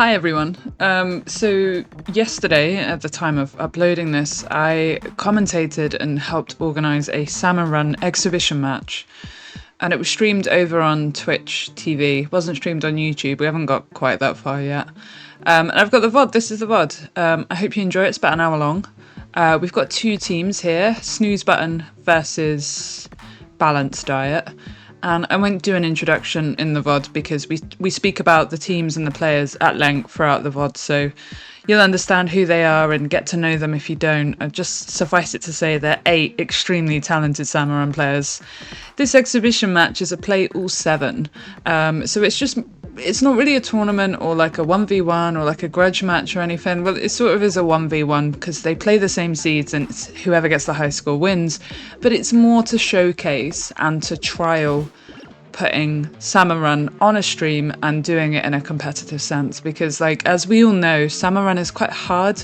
Hi everyone. So yesterday, at the time of uploading this, I commentated and helped organise a Salmon Run Exhibition Match. And it was streamed over on Twitch TV. It wasn't streamed on YouTube. We haven't got quite that far yet. And I've got the VOD. This is the VOD. I hope you enjoy it. It's about an hour long. We've got two teams here. Snooze Button versus Balanced Diet. And I won't do an introduction in the VOD because we speak about the teams and the players at length throughout the VOD, so you'll understand who they are and get to know them if you don't. Just suffice it to say they're 8 extremely talented Salmon Run players. This exhibition match is a play all 7, so it's not really a tournament or like a 1v1 or like a grudge match or anything. Well, it sort of is a 1v1 because they play the same seeds and it's whoever gets the high score wins. But it's more to showcase and to trial putting Salmon Run on a stream and doing it in a competitive sense. Because, like, as we all know, Salmon Run is quite hard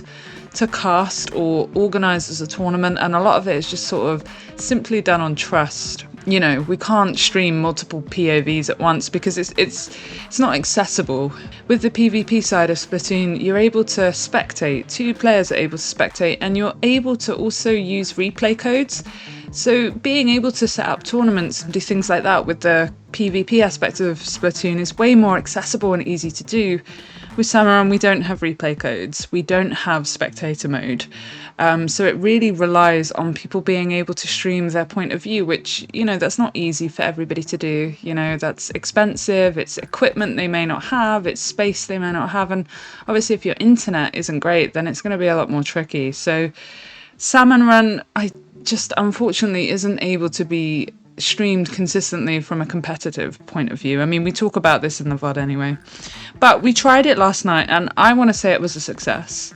to cast or organise as a tournament, and a lot of it is just sort of simply done on trust. You know, we can't stream multiple POVs at once because it's not accessible. With the PvP side of Splatoon, you're able to spectate. 2 players are able to spectate, and you're able to also use replay codes. So being able to set up tournaments and do things like that with the PvP aspect of Splatoon is way more accessible and easy to do. With Salmon Run, we don't have replay codes. We don't have spectator mode. So it really relies on people being able to stream their point of view, which, you know, that's not easy for everybody to do. You know, that's expensive. It's equipment they may not have. It's space they may not have. And obviously, if your internet isn't great, then it's going to be a lot more tricky. So Salmon Run, just unfortunately isn't able to be streamed consistently from a competitive point of view. I mean, we talk about this in the VOD anyway. But we tried it last night and I want to say it was a success.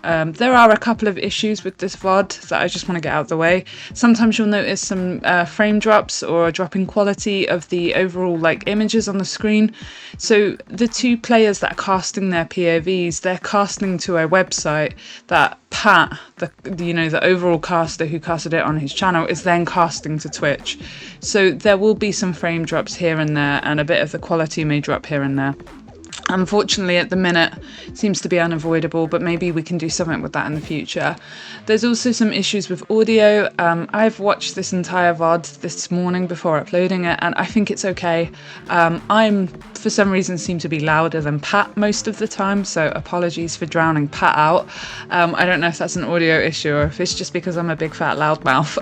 There are a couple of issues with this VOD that I just want to get out of the way. Sometimes you'll notice some frame drops or a drop in quality of the overall images on the screen. So the 2 players that are casting their POVs, they're casting to a website that Pat, the overall caster who casted it on his channel, is then casting to Twitch. So there will be some frame drops here and there, and a bit of the quality may drop here and there. Unfortunately, at the minute, it seems to be unavoidable, but maybe we can do something with that in the future. There's also some issues with audio. I've watched this entire VOD this morning before uploading it, and I think it's okay. I'm, for some reason, seem to be louder than Pat most of the time, so apologies for drowning Pat out. I don't know if that's an audio issue or if it's just because I'm a big fat loudmouth.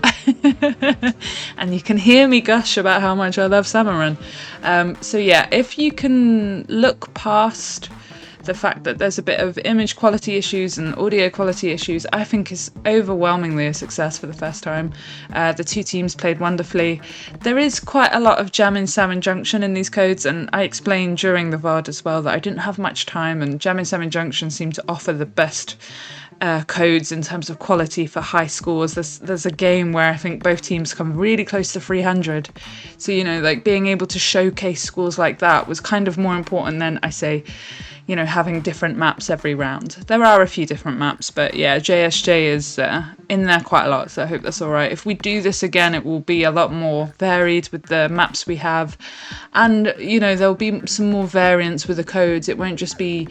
And you can hear me gush about how much I love Salmon Run. So yeah, if you can look past the fact that there's a bit of image quality issues and audio quality issues, I think is overwhelmingly a success for the first time. The 2 teams played wonderfully. There is quite a lot of jam in Salmon Junction in these codes, and I explained during the VOD as well that I didn't have much time, and jam in Salmon Junction seemed to offer the best codes in terms of quality for high scores. There's a game where I think both teams come really close to 300. So, you know, being able to showcase scores like that was kind of more important than, I say, you know, having different maps every round. There are a few different maps, but yeah, JSJ is in there quite a lot, so I hope that's all right. If we do this again, it will be a lot more varied with the maps we have, and, you know, there'll be some more variance with the codes. It won't just be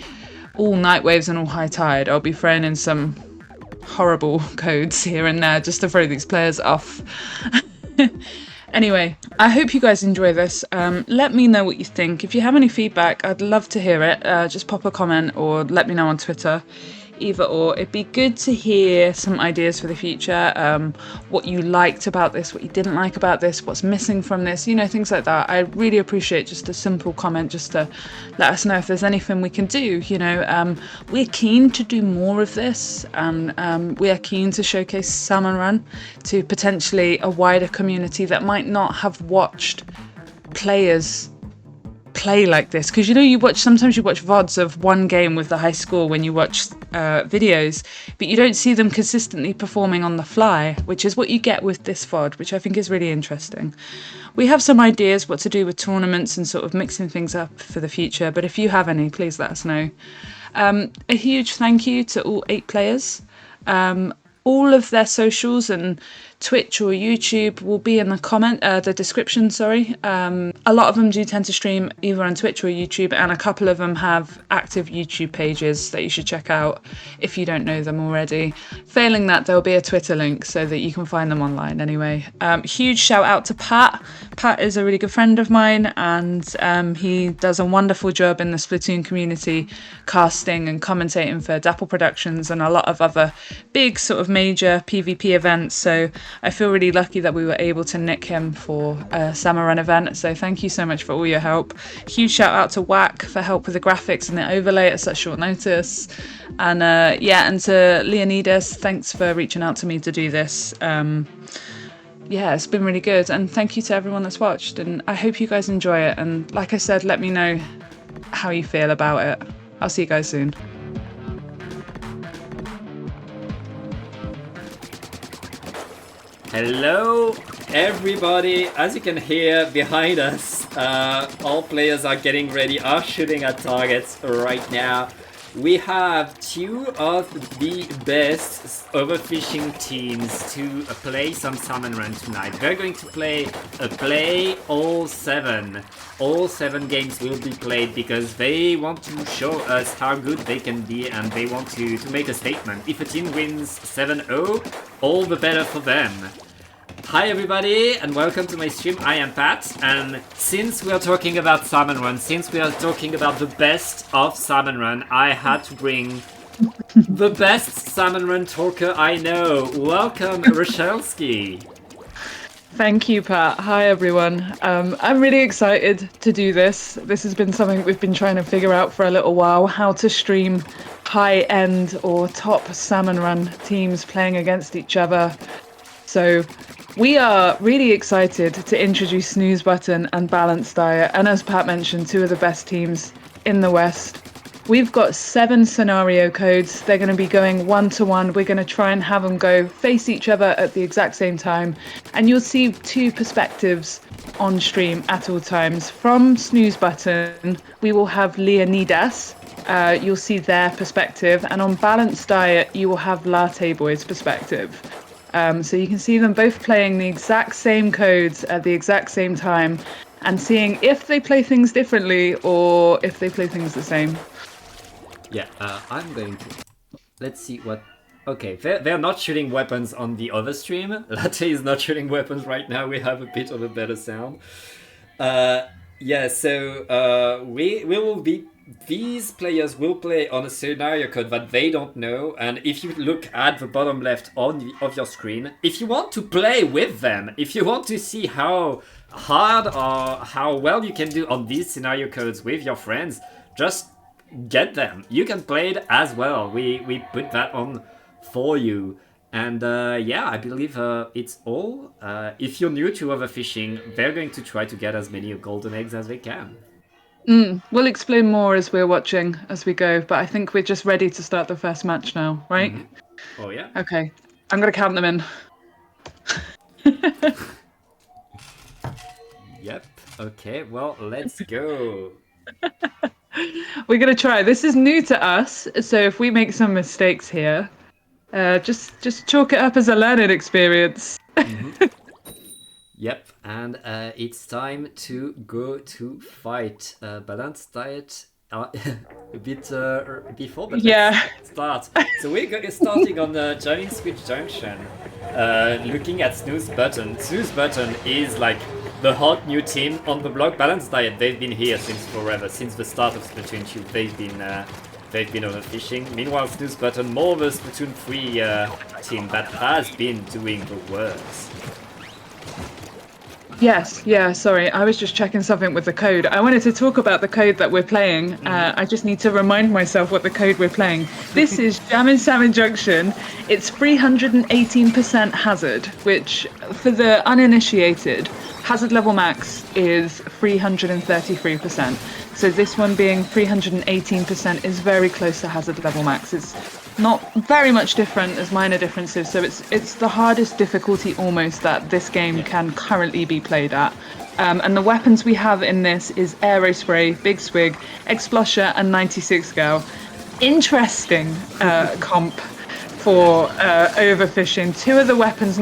all night waves and all high tide. I'll be throwing in some horrible codes here and there just to throw these players off. Anyway, I hope you guys enjoy this. Let me know what you think. If you have any feedback, I'd love to hear it. Just pop a comment or let me know on Twitter. Either or. It'd be good to hear some ideas for the future. What you liked about this, what you didn't like about this, what's missing from this, you know, things like that. I really appreciate just a simple comment just to let us know if there's anything we can do. You know, we're keen to do more of this, and we are keen to showcase Salmon Run to potentially a wider community that might not have watched players play like this, because, you know, sometimes you watch VODs of one game with the high score when you watch videos, but you don't see them consistently performing on the fly, which is what you get with this VOD, which I think is really interesting. We have some ideas what to do with tournaments and sort of mixing things up for the future, but if you have any, please let us know. A huge thank you to all 8 players. All of their socials and Twitch or YouTube will be in the description, sorry. A lot of them do tend to stream either on Twitch or YouTube, and a couple of them have active YouTube pages that you should check out if you don't know them already. Failing that, there'll be a Twitter link so that you can find them online anyway. Huge shout out to Pat. Pat is a really good friend of mine, and he does a wonderful job in the Splatoon community, casting and commentating for Dapple Productions and a lot of other big sort of major PvP events. So I feel really lucky that we were able to nick him for a Salmon Run event. So thank you so much for all your help. Huge shout out to Whack for help with the graphics and the overlay at such short notice. And and to Leonidas, thanks for reaching out to me to do this. It's been really good. And thank you to everyone that's watched. And I hope you guys enjoy it. And like I said, let me know how you feel about it. I'll see you guys soon. Hello everybody, as you can hear behind us, all players are getting ready, are shooting at targets right now. We have two of the best overfishing teams to play some Salmon Run tonight. We're going to play all seven. All 7 games will be played because they want to show us how good they can be, and they want to make a statement. If a team wins 7-0, all the better for them. Hi everybody and welcome to my stream. I am Pat, and since we are talking about Salmon Run, since we are talking about the best of Salmon Run, I had to bring the best Salmon Run talker I know. Welcome, Rochelski. Thank you, Pat. Hi, everyone. I'm really excited to do this. This has been something we've been trying to figure out for a little while, how to stream high-end or top Salmon Run teams playing against each other. So we are really excited to introduce Snooze Button and Balanced Diet, and as Pat mentioned, 2 of the best teams in the West. We've got 7 scenario codes. They're going to be going 1-to-1. We're going to try and have them go face each other at the exact same time. And you'll see 2 perspectives on stream at all times. From Snooze Button, we will have Leonidas. You'll see their perspective. And on Balanced Diet, you will have latteboi's perspective. So you can see them both playing the exact same codes at the exact same time and seeing if they play things differently or if they play things the same. Yeah, I'm going to... Let's see what... Okay, they're not shooting weapons on the other stream. Latte is not shooting weapons right now. We have a bit of a better sound. We will be... These players will play on a scenario code that they don't know, and if you look at the bottom left of your screen, if you want to play with them, if you want to see how hard or how well you can do on these scenario codes with your friends, just get them. You can play it as well. We put that on for you. And I believe it's all. If you're new to overfishing, they're going to try to get as many golden eggs as they can. We'll explain more as we're watching as we go, but I think we're just ready to start the first match now, right? Mm-hmm. Oh yeah. Okay, I'm gonna count them in. Yep. Okay. Well, let's go. We're gonna try. This is new to us, so if we make some mistakes here, just chalk it up as a learning experience. Mm-hmm. Yep, and it's time to go to fight. Balanced Diet a bit before, but let's start. So we're starting on the Giant Switch Junction, looking at Snooze Button. Snooze Button is like the hot new team on the block. Balanced Diet, they've been here since forever, since the start of Splatoon 2. They've been overfishing. Meanwhile, Snooze Button, more of a Splatoon 3 team that has been doing the worst. Yes, sorry, I was just checking something with the code. I wanted to talk about the code that we're playing. I just need to remind myself what the code we're playing. This is Jammin' Salmon Junction. It's 318% hazard, which for the uninitiated, hazard level max is 333%. So this one being 318% is very close to hazard level max. It's not very much different, as minor differences, so it's the hardest difficulty almost that this game can currently be played at. And the weapons we have in this is Aerospray, Big Swig, Explusher and 96 Gal. Interesting comp for overfishing. Two of the weapons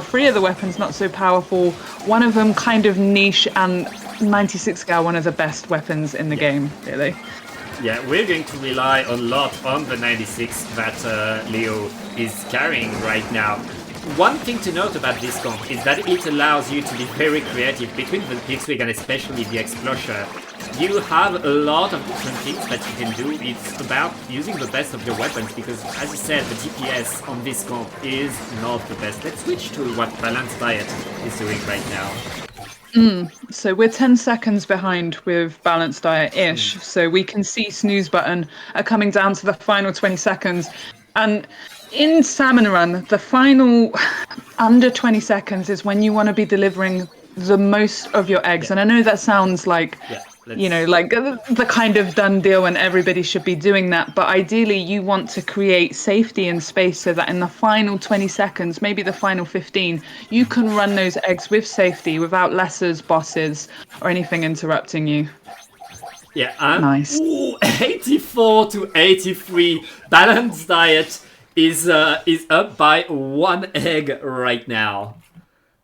three of the weapons not so powerful. One of them kind of niche, and 96 gal, one of the best weapons in the game, really. Yeah, we're going to rely a lot on the 96 that Leo is carrying right now. One thing to note about this comp is that it allows you to be very creative between the Pixwig and especially the Explorer. You have a lot of different things that you can do. It's about using the best of your weapons because, as you said, the DPS on this comp is not the best. Let's switch to what Balanced Diet is doing right now. So we're 10 seconds behind with Balanced Diet-ish. So we can see Snooze Button are coming down to the final 20 seconds. And in Salmon Run, the final under 20 seconds is when you want to be delivering the most of your eggs. And I know that sounds like, like the kind of done deal and everybody should be doing that. But ideally, you want to create safety and space so that in the final 20 seconds, maybe the final 15, you can run those eggs with safety without lessers, bosses, or anything interrupting you. Yeah, and nice. 84 to 83. Balanced Diet is up by 1 egg right now.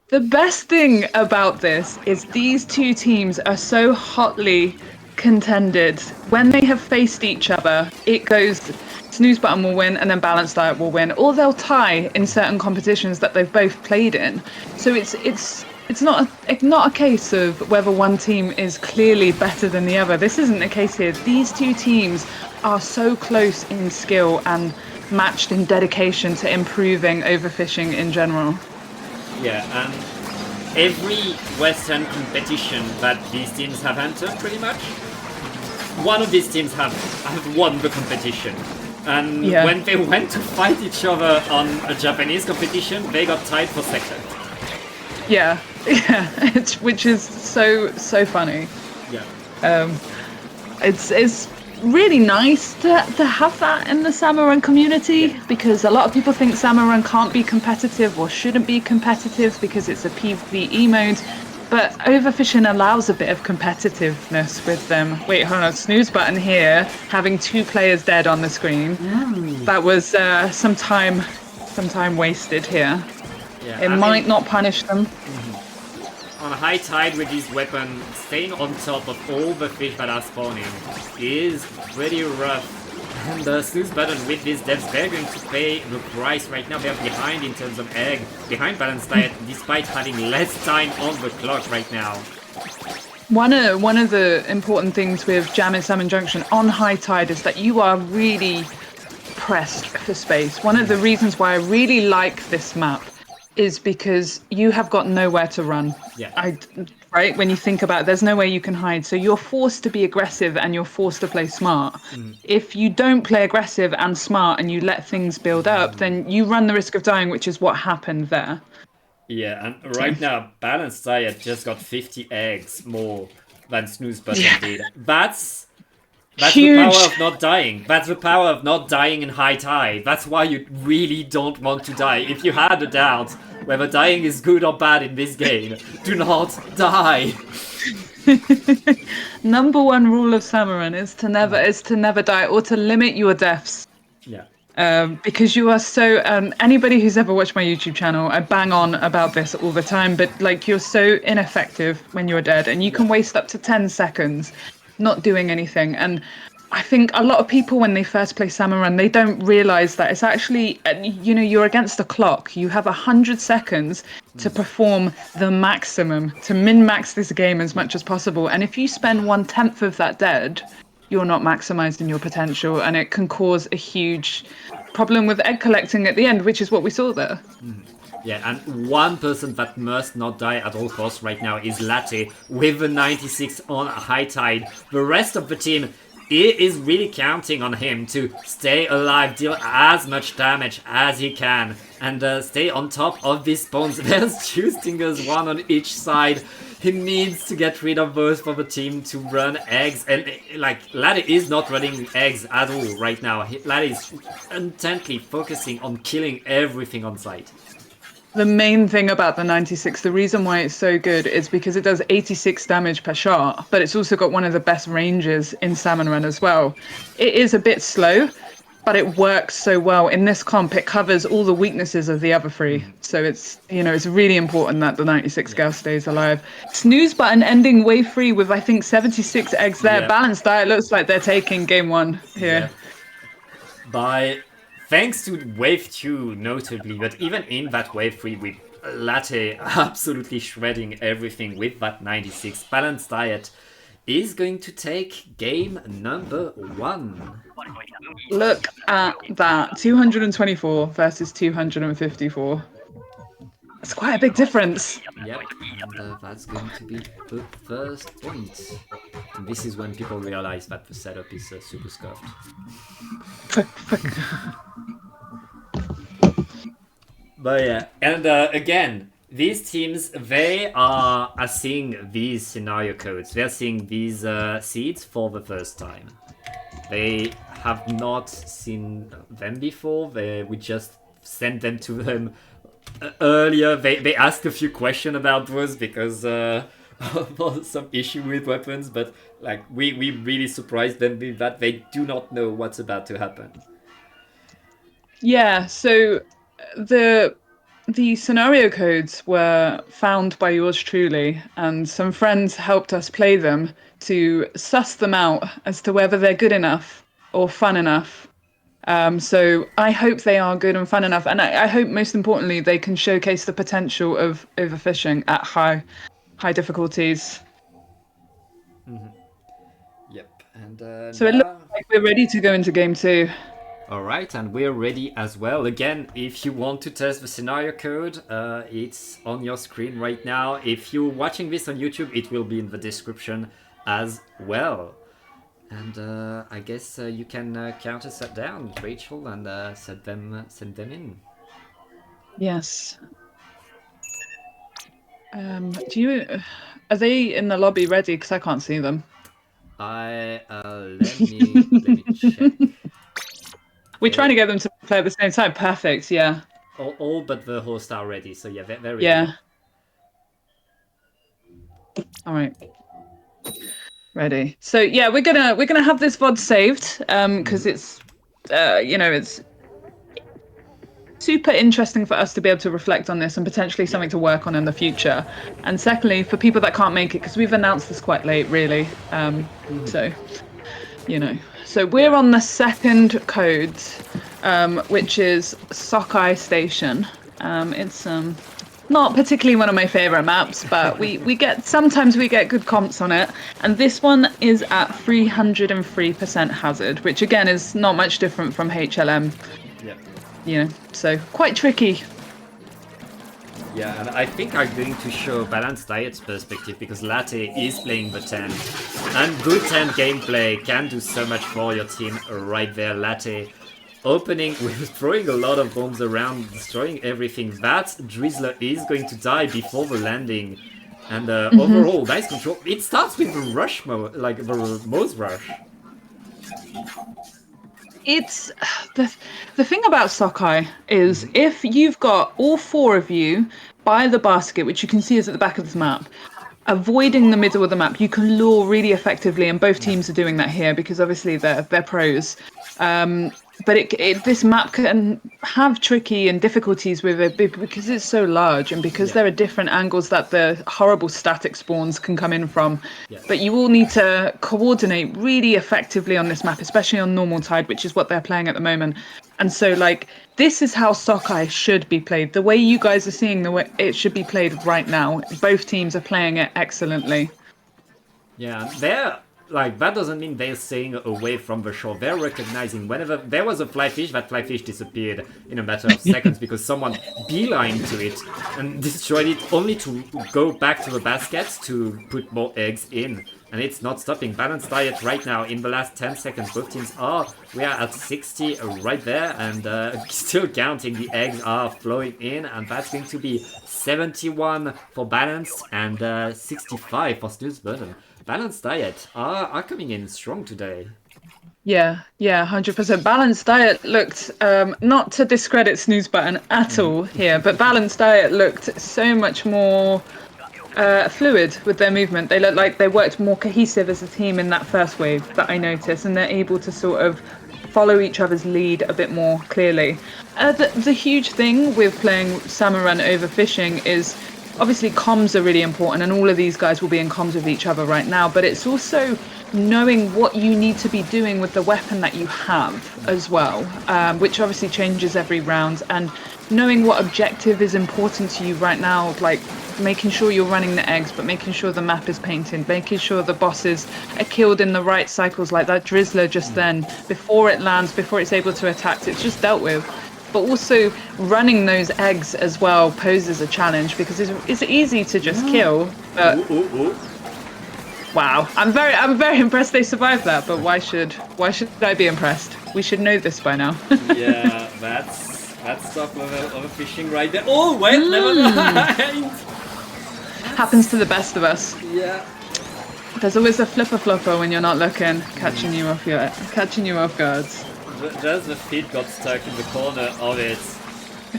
The best thing about this is these two teams are so hotly contended. When they have faced each other, it goes Snooze Button will win and then Balanced Diet will win, or they'll tie in certain competitions that they've both played in. So it's not a case of whether one team is clearly better than the other. This isn't the case here. These two teams are so close in skill and matched in dedication to improving overfishing in general. Yeah, and every Western competition that these teams have entered, pretty much, one of these teams have won the competition. And when they went to fight each other on a Japanese competition, they got tied for second. Yeah, which is so funny. Yeah. It's really nice to have that in the Salmon Run community because a lot of people think Salmon Run can't be competitive or shouldn't be competitive because it's a PvE mode, but overfishing allows a bit of competitiveness with them. Wait, hold on, Snooze Button here having 2 players dead on the screen. That was some time wasted here. Yeah, it might not punish them. On high tide with this weapon, staying on top of all the fish that are spawning is pretty rough. And the Snooze Button with these devs, they're going to pay the price right now. They're behind in terms of egg, behind Balanced Diet, despite having less time on the clock right now. One of the important things with Jam in Salmon Junction on high tide is that you are really pressed for space. One of the reasons why I really like this map is because you have got nowhere to run. Right? When you think about it, there's nowhere you can hide. So you're forced to be aggressive and you're forced to play smart. If you don't play aggressive and smart and you let things build up, then you run the risk of dying, which is what happened there. Yeah, and right now, Balanced Diet just got 50 eggs more than Snooze Button did. That's huge. The power of not dying. That's the power of not dying in high tide. That's why you really don't want to die. If you had a doubt whether dying is good or bad in this game, do not die. Number 1 rule of Salmon Run is to never die or to limit your deaths. Yeah. Because you are so anybody who's ever watched my YouTube channel, I bang on about this all the time, but like you're so ineffective when you're dead and you can waste up to 10 seconds not doing anything. And I think a lot of people when they first play Salmon Run, they don't realize that it's actually, you're against the clock. You have 100 seconds to perform the maximum, to min-max this game as much as possible. And if you spend 1/10 of that dead, you're not maximizing your potential, and it can cause a huge problem with egg collecting at the end, which is what we saw there. Yeah, and one person that must not die at all costs right now is Latte with the 96 on high tide. The rest of the team is really counting on him to stay alive, deal as much damage as he can, and stay on top of these spawns. There's 2 stingers, 1 on each side. He needs to get rid of those for the team to run eggs, and Latte is not running eggs at all right now. Latte is intently focusing on killing everything on sight. The main thing about the 96, the reason why it's so good is because it does 86 damage per shot, but it's also got one of the best ranges in Salmon Run as well. It is a bit slow, but it works so well. In this comp, it covers all the weaknesses of the other three. So it's, it's really important that the 96 girl stays alive. Snooze Button ending wave 3 with, I think, 76 eggs there. Yeah. Balanced Diet looks like they're taking game 1 here. Yeah. Thanks to wave 2, notably, but even in that wave 3 with Latte absolutely shredding everything with that 96, Balanced Diet is going to take game number 1. Look at that, 224 versus 254. That's quite a big difference. Yep, and that's going to be the first point. And this is when people realize that the setup is super scuffed. But yeah, and again, these teams, they are seeing these scenario codes. They're seeing these seeds for the first time. They have not seen them before. We just sent them to them earlier. They asked a few questions about those because some issue with weapons, but like we really surprised them with that. They do not know what's about to happen. Yeah, so the scenario codes were found by yours truly, and some friends helped us play them to suss them out as to whether they're good enough or fun enough. So I hope they are good and fun enough, and I hope most importantly they can showcase the potential of overfishing at high difficulties. Yep, and so it looks like we're ready to go into game 2. Alright, and we're ready as well. Again, if you want to test the scenario code, it's on your screen right now. If you're watching this on YouTube, it will be in the description as well. And I guess you can count us down, Rachel, and send them in. Yes. Are they in the lobby ready? Because I can't see them. Let me check. We're trying to get them to play at the same time. Perfect, yeah. All but the host are ready, so yeah, they're ready. Yeah. All right. Ready. So yeah, we're gonna have this VOD saved because it's it's super interesting for us to be able to reflect on this and potentially something to work on in the future. And secondly, for people that can't make it, because we've announced this quite late, really. So So we're on the second code, which is Sockeye Station. It's not particularly one of my favorite maps, but sometimes we get good comps on it. And this one is at 303% hazard, which again is not much different from HLM. Yeah. So quite tricky. Yeah, and I think I'm going to show Balanced Diet's perspective because Latte is playing the 10. And good 10 gameplay can do so much for your team right there. Latte opening with throwing a lot of bombs around, destroying everything. That Drizzler is going to die before the landing. And overall, nice control. It starts with the rush mode, like the Mose rush. It's the thing about Sockeye is if you've got all 4 of you by the basket, which you can see is at the back of this map, avoiding the middle of the map, you can lure really effectively, and both teams are doing that here because obviously they're pros. But this map can have tricky and difficulties with it because it's so large and because there are different angles that the horrible static spawns can come in from. Yeah. But you all need to coordinate really effectively on this map, especially on normal tide, which is what they're playing at the moment. And so, this is how Sockeye should be played. The way you guys are seeing the way it should be played right now. Both teams are playing it excellently. Yeah, that doesn't mean they're staying away from the shore. They're recognizing whenever there was a fly fish, that fly fish disappeared in a matter of seconds because someone beelined to it and destroyed it only to go back to the baskets to put more eggs in. And it's not stopping. Balanced Diet right now in the last 10 seconds. Both teams we are at 60 right there and still counting. The eggs are flowing in and that's going to be 71 for Balanced and 65 for Snooze Button. Balanced Diet are coming in strong today. Yeah, 100%. Balanced Diet looked, not to discredit Snooze Button at all here, but Balanced Diet looked so much more fluid with their movement. They looked like they worked more cohesive as a team in that first wave that I noticed, and they're able to sort of follow each other's lead a bit more clearly. The huge thing with playing Salmon Run Overfishing is obviously comms are really important, and all of these guys will be in comms with each other right now, but it's also knowing what you need to be doing with the weapon that you have as well, which obviously changes every round, and knowing what objective is important to you right now, like making sure you're running the eggs, but making sure the map is painted, making sure the bosses are killed in the right cycles, like that drizzler just then, before it lands, before it's able to attack, it's just dealt with. But also running those eggs as well poses a challenge, because it's easy to just kill. But wow, I'm very impressed they survived that. But why should I be impressed? We should know this by now. Yeah, that's top level of fishing right there. Oh wait, never mind. Happens to the best of us. Yeah. There's always a flipper when you're not looking, catching you off guard. Just the feet got stuck in the corner of it,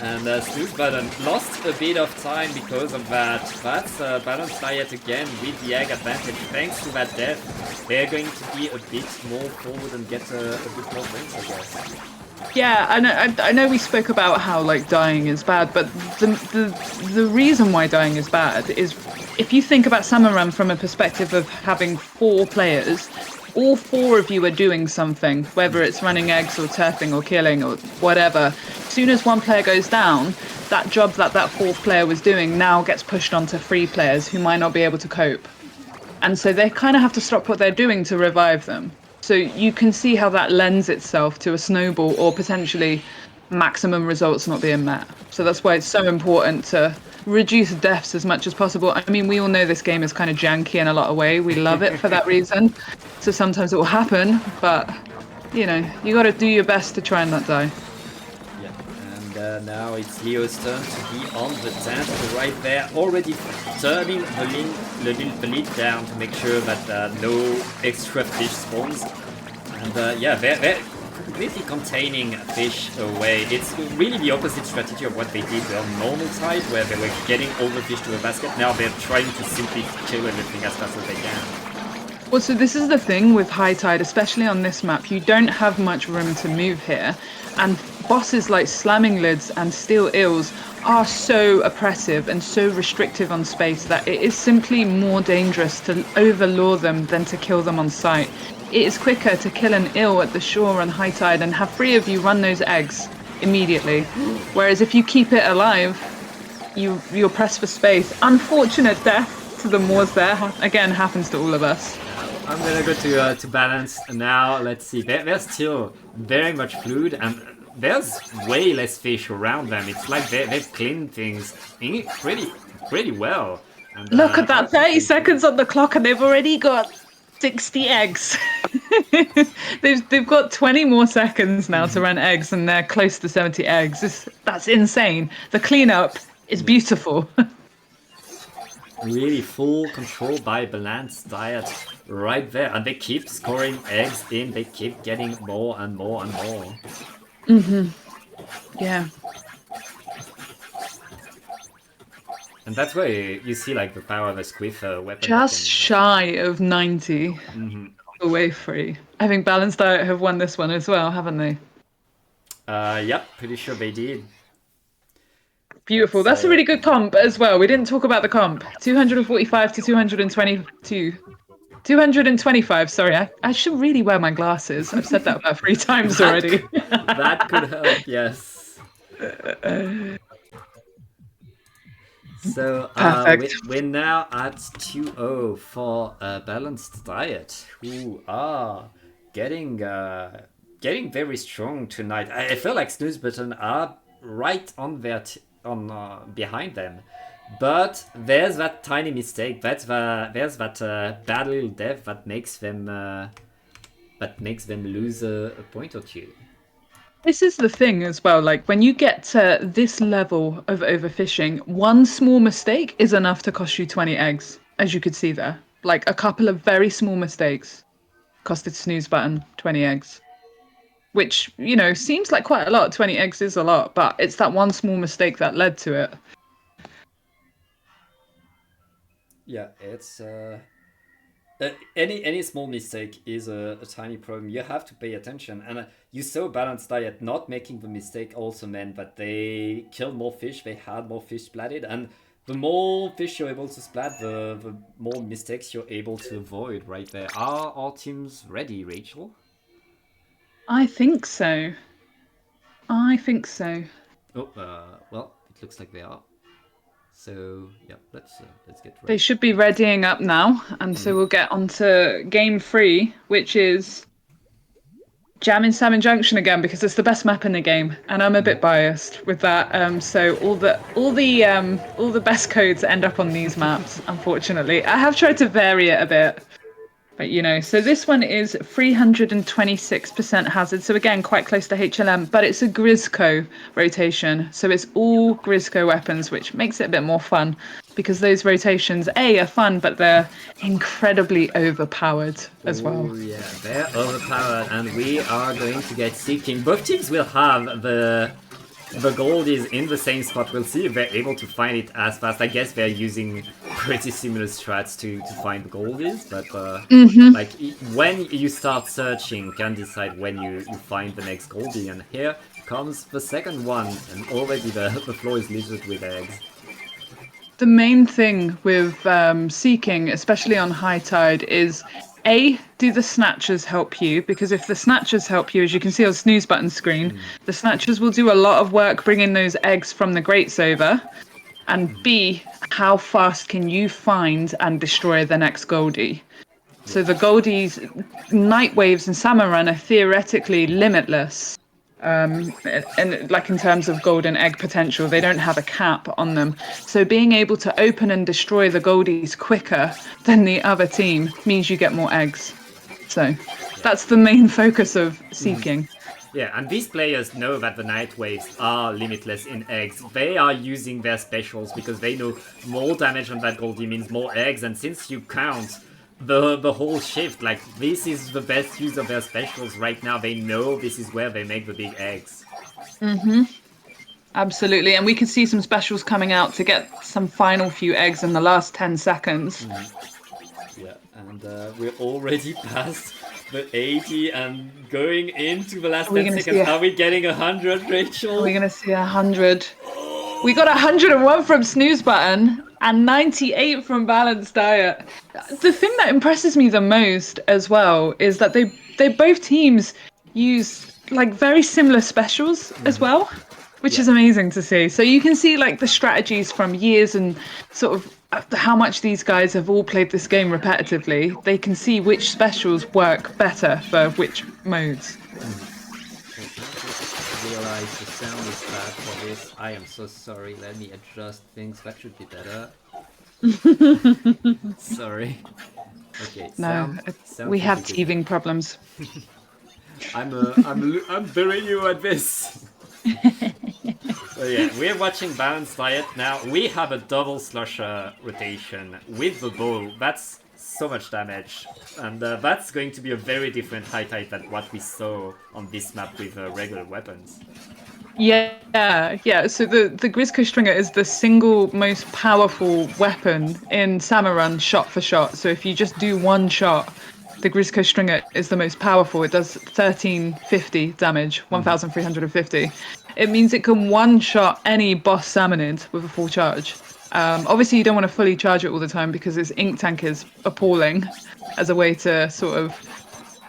and Snooze Button lost a bit of time because of that. That's balanced diet again with the egg advantage. Thanks to that death, they're going to be a bit more forward and get a bit more points, I guess. Yeah, I know we spoke about how like dying is bad, but the reason why dying is bad is if you think about Salmon Run from a perspective of having 4 players, all 4 of you are doing something, whether it's running eggs or turfing or killing or whatever. As soon as one player goes down, that job that 4th player was doing now gets pushed onto 3 players who might not be able to cope. And so they kind of have to stop what they're doing to revive them. So you can see how that lends itself to a snowball or potentially maximum results not being met. So that's why it's so important to reduce deaths as much as possible. I mean, we all know this game is kind of janky in a lot of ways. We love it for that reason. So sometimes it will happen, but you know, you got to do your best to try and not die. Yeah, and now it's Leo's turn to be on the tent right there, already turning the lead down to make sure that no extra fish spawns. And yeah, they're completely containing fish away. It's really the opposite strategy of what they did on normal tide, where they were getting all the fish to a basket. Now they're trying to simply kill everything as fast as they can. Well, so this is the thing with high tide, especially on this map. You don't have much room to move here, and bosses like slamming lids and steel eels are so oppressive and so restrictive on space that it is simply more dangerous to overlure them than to kill them on sight. It is quicker to kill an eel at the shore on high tide and have 3 of you run those eggs immediately. Whereas if you keep it alive, you're pressed for space. Unfortunate death to the Moors there. Again, happens to all of us. I'm gonna go to balance now. Let's see. There's still very much fluid, and there's way less fish around them. It's like they've cleaned things pretty well. And, look at that, 30 seconds on the clock, and they've already got 60 eggs. they've got 20 more seconds now to run eggs, and they're close to 70 eggs. That's insane. The cleanup is beautiful. Really full control by balanced diet right there, and they keep scoring eggs in. They keep getting more and more and more. Yeah. And that's where you see like the power of a squiff weapon. Just shy of 90 away free. I think Balanced Diet have won this one as well, haven't they? Yep, pretty sure they did. Beautiful. That's a really good comp as well. We didn't talk about the comp. 245 to 222. 225, sorry. I should really wear my glasses. I've said that about 3 times already. That could help, yes. So we're now at 2-0 for Balanced Diet, who are getting very strong tonight. I feel like Snooze Button are right on their behind them, but there's that tiny mistake. There's that bad little death that makes them lose a point or two. This is the thing as well, like when you get to this level of overfishing, one small mistake is enough to cost you 20 eggs, as you could see there. Like a couple of very small mistakes costed Snooze Button 20 eggs. Which, you know, seems like quite a lot. 20 eggs is a lot, but it's that one small mistake that led to it. Yeah, it's Any small mistake is a tiny problem. You have to pay attention. And you saw Balanced Diet not making the mistake also meant that they killed more fish, they had more fish splatted, and the more fish you're able to splat, the more mistakes you're able to avoid right there. Are all teams ready, Rachel? I think so. I think so. Oh, well, it looks like they are. So yeah, let's get They ready. should be readying up now, and so we'll get on to game 3, which is Jam in Salmon Junction again because it's the best map in the game, and I'm a bit biased with that. So all the best codes end up on these maps. Unfortunately, I have tried to vary it a bit. But so this one is 326% hazard. So again, quite close to HLM, but it's a Grisco rotation. So it's all Grisco weapons, which makes it a bit more fun because those rotations, are fun, but they're incredibly overpowered as well. Oh yeah, they're overpowered, and we are going to get seeking. Both teams will have the gold is in the same spot. We'll see if they're able to find it as fast. I guess they're using pretty similar strats to find the gold is, but when you start searching, you can decide when you find the next goldie. And here comes the second one, and already the floor is littered with eggs. The main thing with seeking, especially on high tide, is do the snatchers help you? Because if the snatchers help you, as you can see on Snooze Button screen, the snatchers will do a lot of work bringing those eggs from the grates over. And B, how fast can you find and destroy the next Goldie? So the Goldies, Night Waves and Salmon Run are theoretically limitless. And like in terms of golden egg potential, they don't have a cap on them. So being able to open and destroy the goldies quicker than the other team means you get more eggs. So that's the main focus of seeking. Yeah, and these players know that the Night Waves are limitless in eggs. They are using their specials because they know more damage on that goldie means more eggs, and since you count the whole shift, like, this is the best use of their specials right now. They know this is where they make the big eggs. Absolutely, and we can see some specials coming out to get some final few eggs in the last 10 seconds. Yeah, and we're already past the 80 and going into the last 10 seconds. Are we getting 100, Rachel? Are we going to see 100? We got 101 from Snooze Button and 98 from Balanced Diet. The thing that impresses me the most as well is that they both teams use like very similar specials as well, which is amazing to see. So you can see like the strategies from years and sort of how much these guys have all played this game repetitively. They can see which specials work better for which modes. Realize the sound is bad for this. I am so sorry. Let me adjust things. That should be better. Sorry. Okay. No, sound we have teething problems. I'm very new at this. So yeah, we're watching Balanced Diet now. We have a double slusher rotation with the bow. That's so much damage, and that's going to be a very different high tide than what we saw on this map with regular weapons. Yeah. So the Grisco Stringer is the single most powerful weapon in Salmon Run, shot for shot. So if you just do one shot, the Grisco Stringer is the most powerful. It does 1350 damage, 1350. It means it can one-shot any boss salmonid with a full charge. Obviously, you don't want to fully charge it all the time because its ink tank is appalling as a way to sort of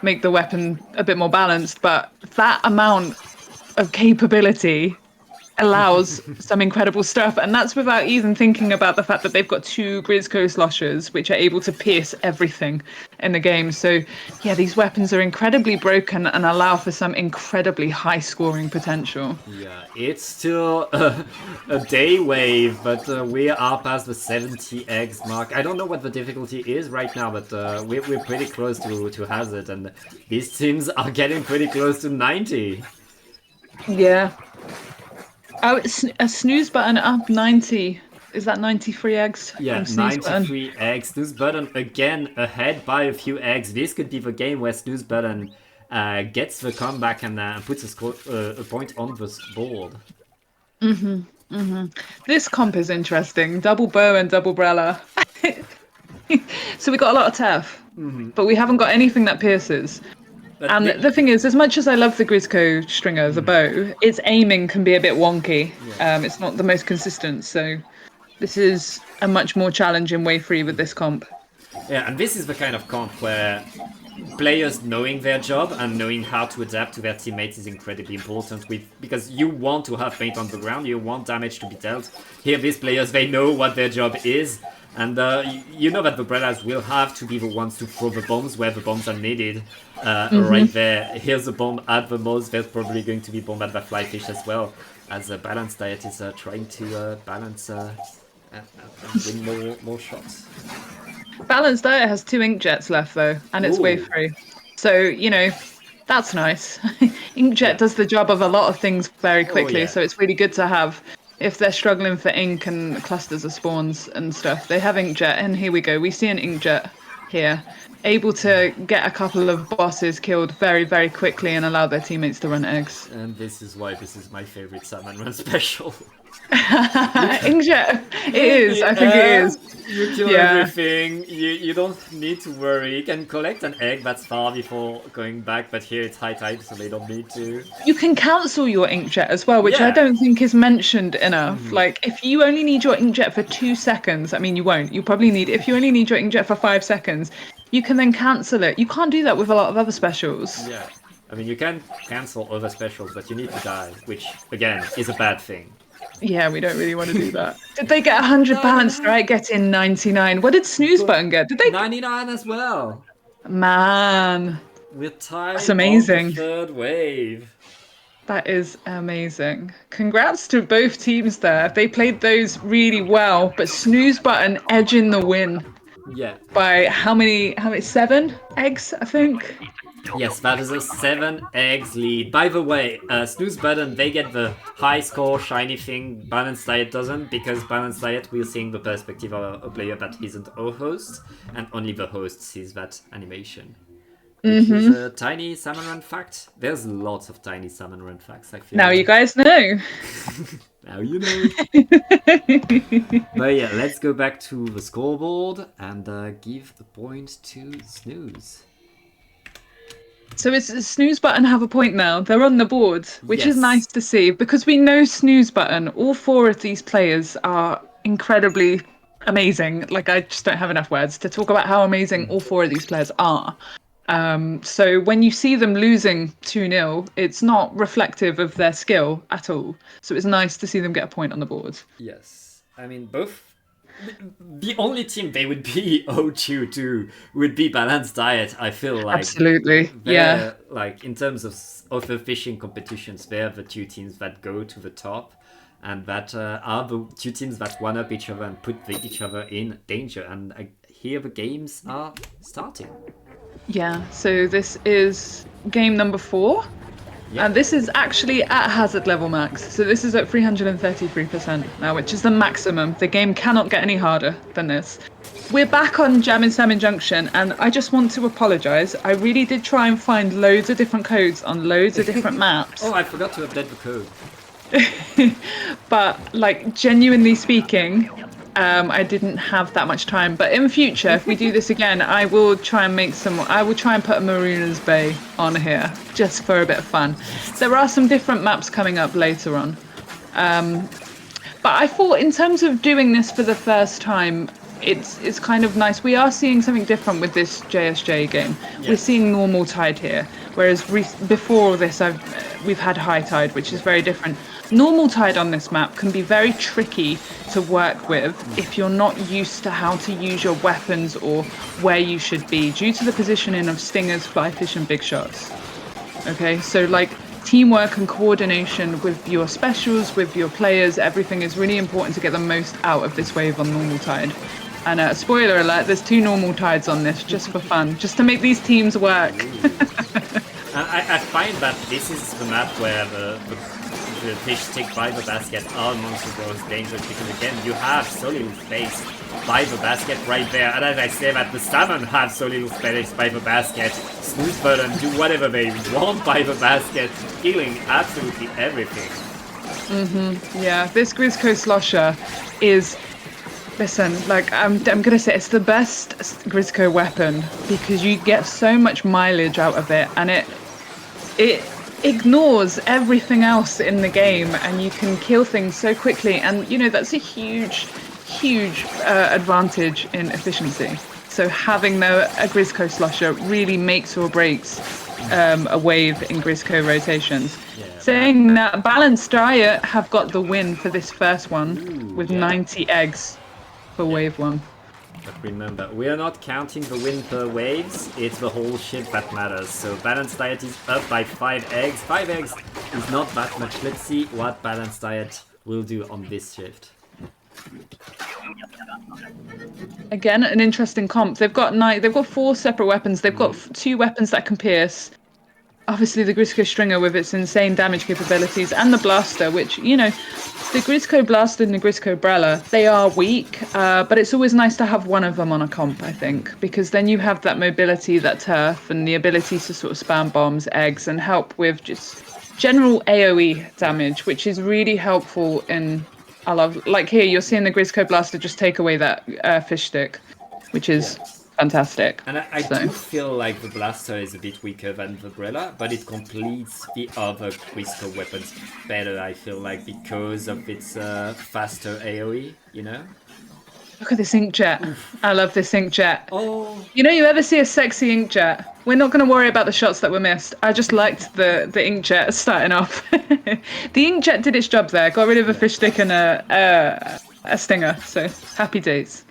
make the weapon a bit more balanced. But that amount of capability allows some incredible stuff, and that's without even thinking about the fact that they've got two Grisco sloshers which are able to pierce everything in the game. So yeah, these weapons are incredibly broken and allow for some incredibly high scoring potential. Yeah, it's still a day wave, but we are past the 70 eggs mark. I don't know what the difficulty is right now, but we're pretty close to hazard, and these teams are getting pretty close to 90. Yeah. Oh, it's a Snooze Button up 90. Is that 93 eggs? Yeah, 93 eggs. Snooze Button again ahead by a few eggs. This could be the game where Snooze Button gets the comeback and puts a point on the board. This comp is interesting. Double bow and double brella. So we got a lot of turf. but we haven't got anything that pierces. But And the thing is, as much as I love the Grizzco stringer, the bow, its aiming can be a bit wonky. It's not the most consistent, so this is a much more challenging way free with this comp. yeah, and this is the kind of comp where players knowing their job and knowing how to adapt to their teammates is incredibly important, because you want to have paint on the ground, you want damage to be dealt. Here, these players, they know what their job is, and you know that the brothers will have to be the ones to throw the bombs where the bombs are needed. Right there, here's a bomb at the most, there's probably going to be bomb at the flyfish as well, as a balanced diet is trying to balance and win more shots. Balanced Diet has 2 inkjets left though, and it's wave free. So, you know, that's nice. Inkjet does the job of a lot of things very quickly, so it's really good to have. If they're struggling for ink and clusters of spawns and stuff, they have inkjet, and here we go. We see an inkjet here, able to get a couple of bosses killed very, very quickly and allow their teammates to run eggs. And this is why this is my favorite Salmon Run special. Inkjet, it is. I think it is. You kill everything. You don't need to worry. You can collect an egg that's far before going back, but here it's high tide, so they don't need to. You can cancel your inkjet as well, which I don't think is mentioned enough. Like, if you only need your inkjet for 2 seconds, I mean, you won't. You probably need. If you only need your inkjet for 5 seconds, you can then cancel it. You can't do that with a lot of other specials. Yeah, I mean, you can cancel other specials, but you need to die, which again is a bad thing. Yeah, we don't really want to do that. Did they get 100 balanced, right? Get in 99. What did Snooze Button get? Did they? 99 as well. Man. We're tied. That's amazing. On the third wave. That is amazing. Congrats to both teams there. They played those really well, but Snooze Button edging the win. Yeah. By how many 7 eggs, I think? Yes, that is a 7 eggs lead. By the way, Snooze Button, they get the high score shiny thing. Balanced Diet doesn't, because Balanced Diet, we're seeing the perspective of a player that isn't a host, and only the host sees that animation. Which is a tiny Salmon Run fact. There's lots of tiny Salmon Run facts, I feel. Now you guys know. Now you know. But yeah, let's go back to the scoreboard and give the point to Snooze. So it's Snooze Button have a point now. They're on the board, which is nice to see, because we know Snooze Button. All 4 of these players are incredibly amazing. Like, I just don't have enough words to talk about how amazing all 4 of these players are. So when you see them losing 2-0, it's not reflective of their skill at all. So it's nice to see them get a point on the board. Yes. I mean, both. The only team they would be 0-2 would be Balanced Diet, I feel like. Absolutely, yeah. Like, in terms of overfishing competitions, they're the 2 teams that go to the top, and that are the 2 teams that one-up each other and put each other in danger. And here the games are starting. Yeah, so this is game number 4. And this is actually at hazard level max. So this is at 333% now, which is the maximum. The game cannot get any harder than this. We're back on Jam and Salmon Junction, and I just want to apologise. I really did try and find loads of different codes on loads of different maps. Oh, I forgot to update the code. But, like, genuinely speaking, I didn't have that much time. But in future, if we do this again, I will try and put a Marooners Bay on here, just for a bit of fun. There are some different maps coming up later on. But I thought, in terms of doing this for the first time, it's kind of nice. We are seeing something different with this JSJ game. Yeah. We're seeing normal tide here, whereas before this we've had high tide, which is very different. Normal tide on this map can be very tricky to work with if you're not used to how to use your weapons or where you should be, due to the positioning of stingers, flyfish, and big shots. Okay, so like teamwork and coordination with your specials, with your players, everything is really important to get the most out of this wave on normal tide. And spoiler alert, there's 2 normal tides on this, just for fun, just to make these teams work. I find that this is the map where the fish stick by the basket are amongst the most dangerous, because again, you have so little space by the basket right there. And as I say that, the salmon have so little space by the basket. Snooze Button do whatever they want by the basket, killing absolutely everything. Yeah, this Grizzco Slosher is Listen, like I'm gonna say it's the best Grisco weapon because you get so much mileage out of it, and it ignores everything else in the game, and you can kill things so quickly. And you know that's a huge advantage in efficiency. So having a Grisco slusher really makes or breaks a wave in Grisco rotations. Yeah, Saying that, Balanced Diet have got the win for this first one with 90 eggs for wave one. but remember, we are not counting the win per waves, it's the whole ship that matters. So Balanced Diet is up by 5 eggs. 5 eggs is not that much. Let's see what Balanced Diet will do on this shift. Again, an interesting comp. They've got 4 separate weapons. They've got 2 weapons that can pierce. Obviously, the Grisco Stringer with its insane damage capabilities, and the Blaster, which, you know, the Grisco Blaster and the Grisco Brella, they are weak, but it's always nice to have one of them on a comp, I think, because then you have that mobility, that turf, and the ability to sort of spam bombs, eggs, and help with just general AoE damage, which is really helpful in... I love, like here, you're seeing the Grisco Blaster just take away that fish stick, which is... fantastic. And I do feel like the Blaster is a bit weaker than the Brella, but it completes the other Grisco weapons better, I feel like, because of its faster AoE, you know? Look at this inkjet. I love this inkjet. Oh. You know, you ever see a sexy inkjet? We're not going to worry about the shots that were missed. I just liked the inkjet starting off. The inkjet did its job there. Got rid of a fish stick and a stinger. So happy days.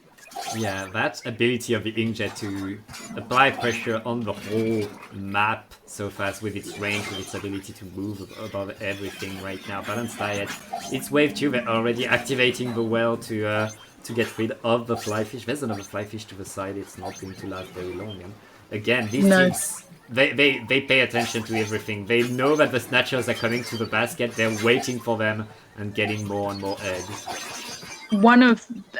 Yeah, that ability of the inkjet to apply pressure on the whole map so fast with its range, with its ability to move above everything right now. Balanced Diet, it's wave 2, they're already activating the well to get rid of the flyfish. There's another flyfish to the side, it's not going to last very long. And again, these teams, they pay attention to everything. They know that the snatchers are coming to the basket, they're waiting for them and getting more and more eggs.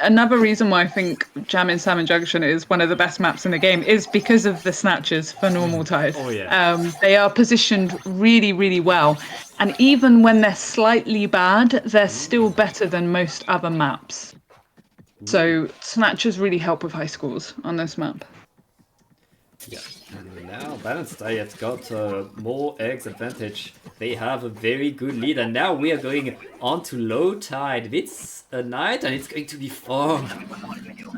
Another reason why I think Jammin' Salmon Junction is one of the best maps in the game is because of the snatchers for normal tide. Oh yeah. They are positioned really, really well, and even when they're slightly bad, they're still better than most other maps. So snatchers really help with high scores on this map. Yeah, and now Balanced Diet got more eggs advantage. They have a very good lead, and now we are going on to low tide. It's a night, and it's going to be fun.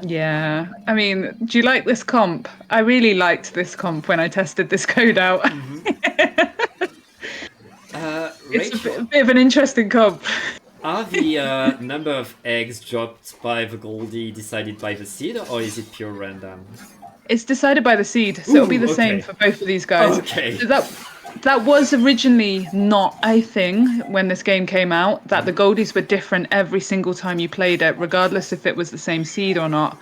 Yeah, I mean, do you like this comp? I really liked this comp when I tested this code out. It's a bit of an interesting comp. Are the number of eggs dropped by the Goldie decided by the seed, or is it pure random? It's decided by the seed, so it'll be the same for both of these guys. Okay. So that was originally not a thing when this game came out, that the Goldies were different every single time you played it, regardless if it was the same seed or not.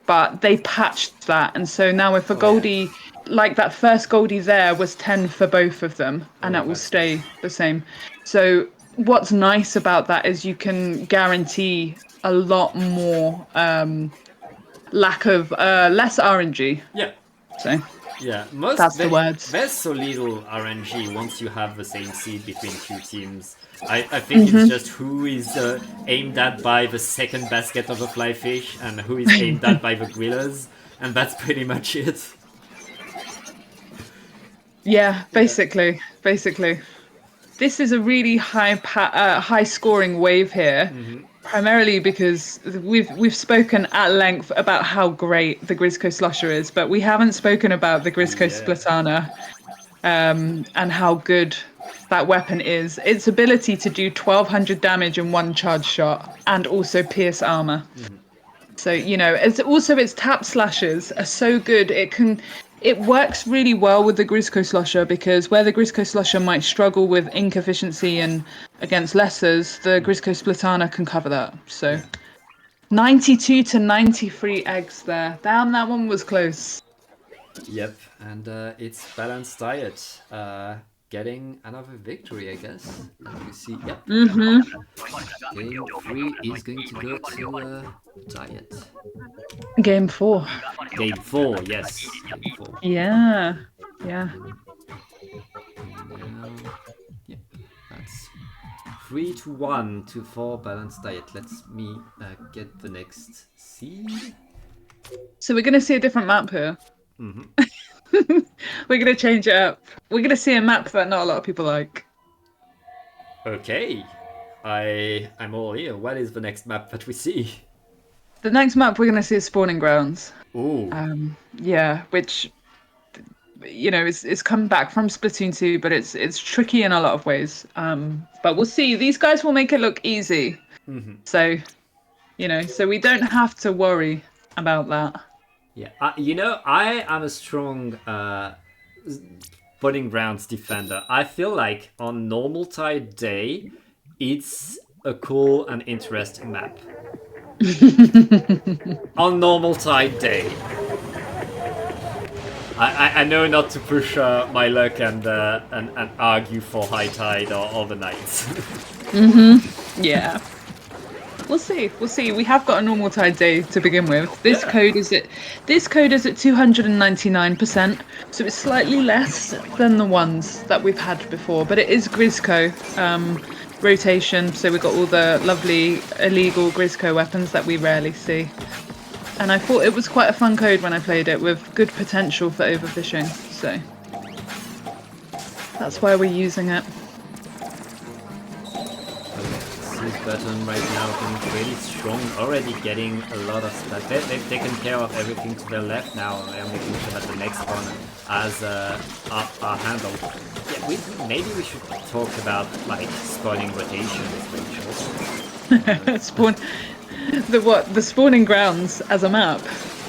But they patched that, and so now if a Goldie, like that first Goldie there, was 10 for both of them, and that will stay the same. So what's nice about that is you can guarantee a lot more lack of less RNG. Yeah. So yeah, that's the words. There's so little RNG once you have the same seed between two teams. I think it's just who is aimed at by the second basket of a flyfish and who is aimed at by the grillers, and that's pretty much it. Yeah, basically. This is a really high scoring wave here. Primarily because we've spoken at length about how great the Grisco Slusher is, but we haven't spoken about the Grisco Splatana and how good that weapon is. Its ability to do 1200 damage in one charge shot and also pierce armor. So, you know, its tap slashes are so good. It works really well with the Grisco Slusher because where the Grisco Slusher might struggle with ink efficiency and against lessers, the Grisco Splatana can cover that. So 92 to 93 eggs there. Damn, that one was close. Yep, and it's Balanced Diet getting another victory, I guess. As you see, yep. Game 3 is going to go to Diet. Game 4. Game 4, yes. Game 4. Yeah. Now, that's 3-1 for Balanced Diet. Let me get the next seed. So we're going to see a different map here. We're going to change it up. We're going to see a map that not a lot of people like. Okay. I'm all ear. What is the next map that we see? The next map we're going to see is Spawning Grounds. Ooh. Yeah, which, you know, is come back from Splatoon 2, but it's tricky in a lot of ways. But we'll see. These guys will make it look easy. So, you know, so we don't have to worry about that. Yeah, you know, I am a strong Spawning Grounds defender. I feel like on normal tide day, it's a cool and interesting map. On normal tide day. I know not to push my luck and argue for high tide or overnight. Yeah. We'll see. We'll see. We have got a normal tide day to begin with. This code is at 299%, so it's slightly less than the ones that we've had before. But it is Grisco rotation, so we've got all the lovely illegal Grisco weapons that we rarely see. And I thought it was quite a fun code when I played it, with good potential for overfishing. So that's why we're using it. Snooze Button right now being really strong, already getting a lot of stuff. They've taken care of everything to their left now. They are making sure that the next one has are handled. Yeah, maybe we should talk about like spawning rotations, Rachel. The Spawning Grounds as a map.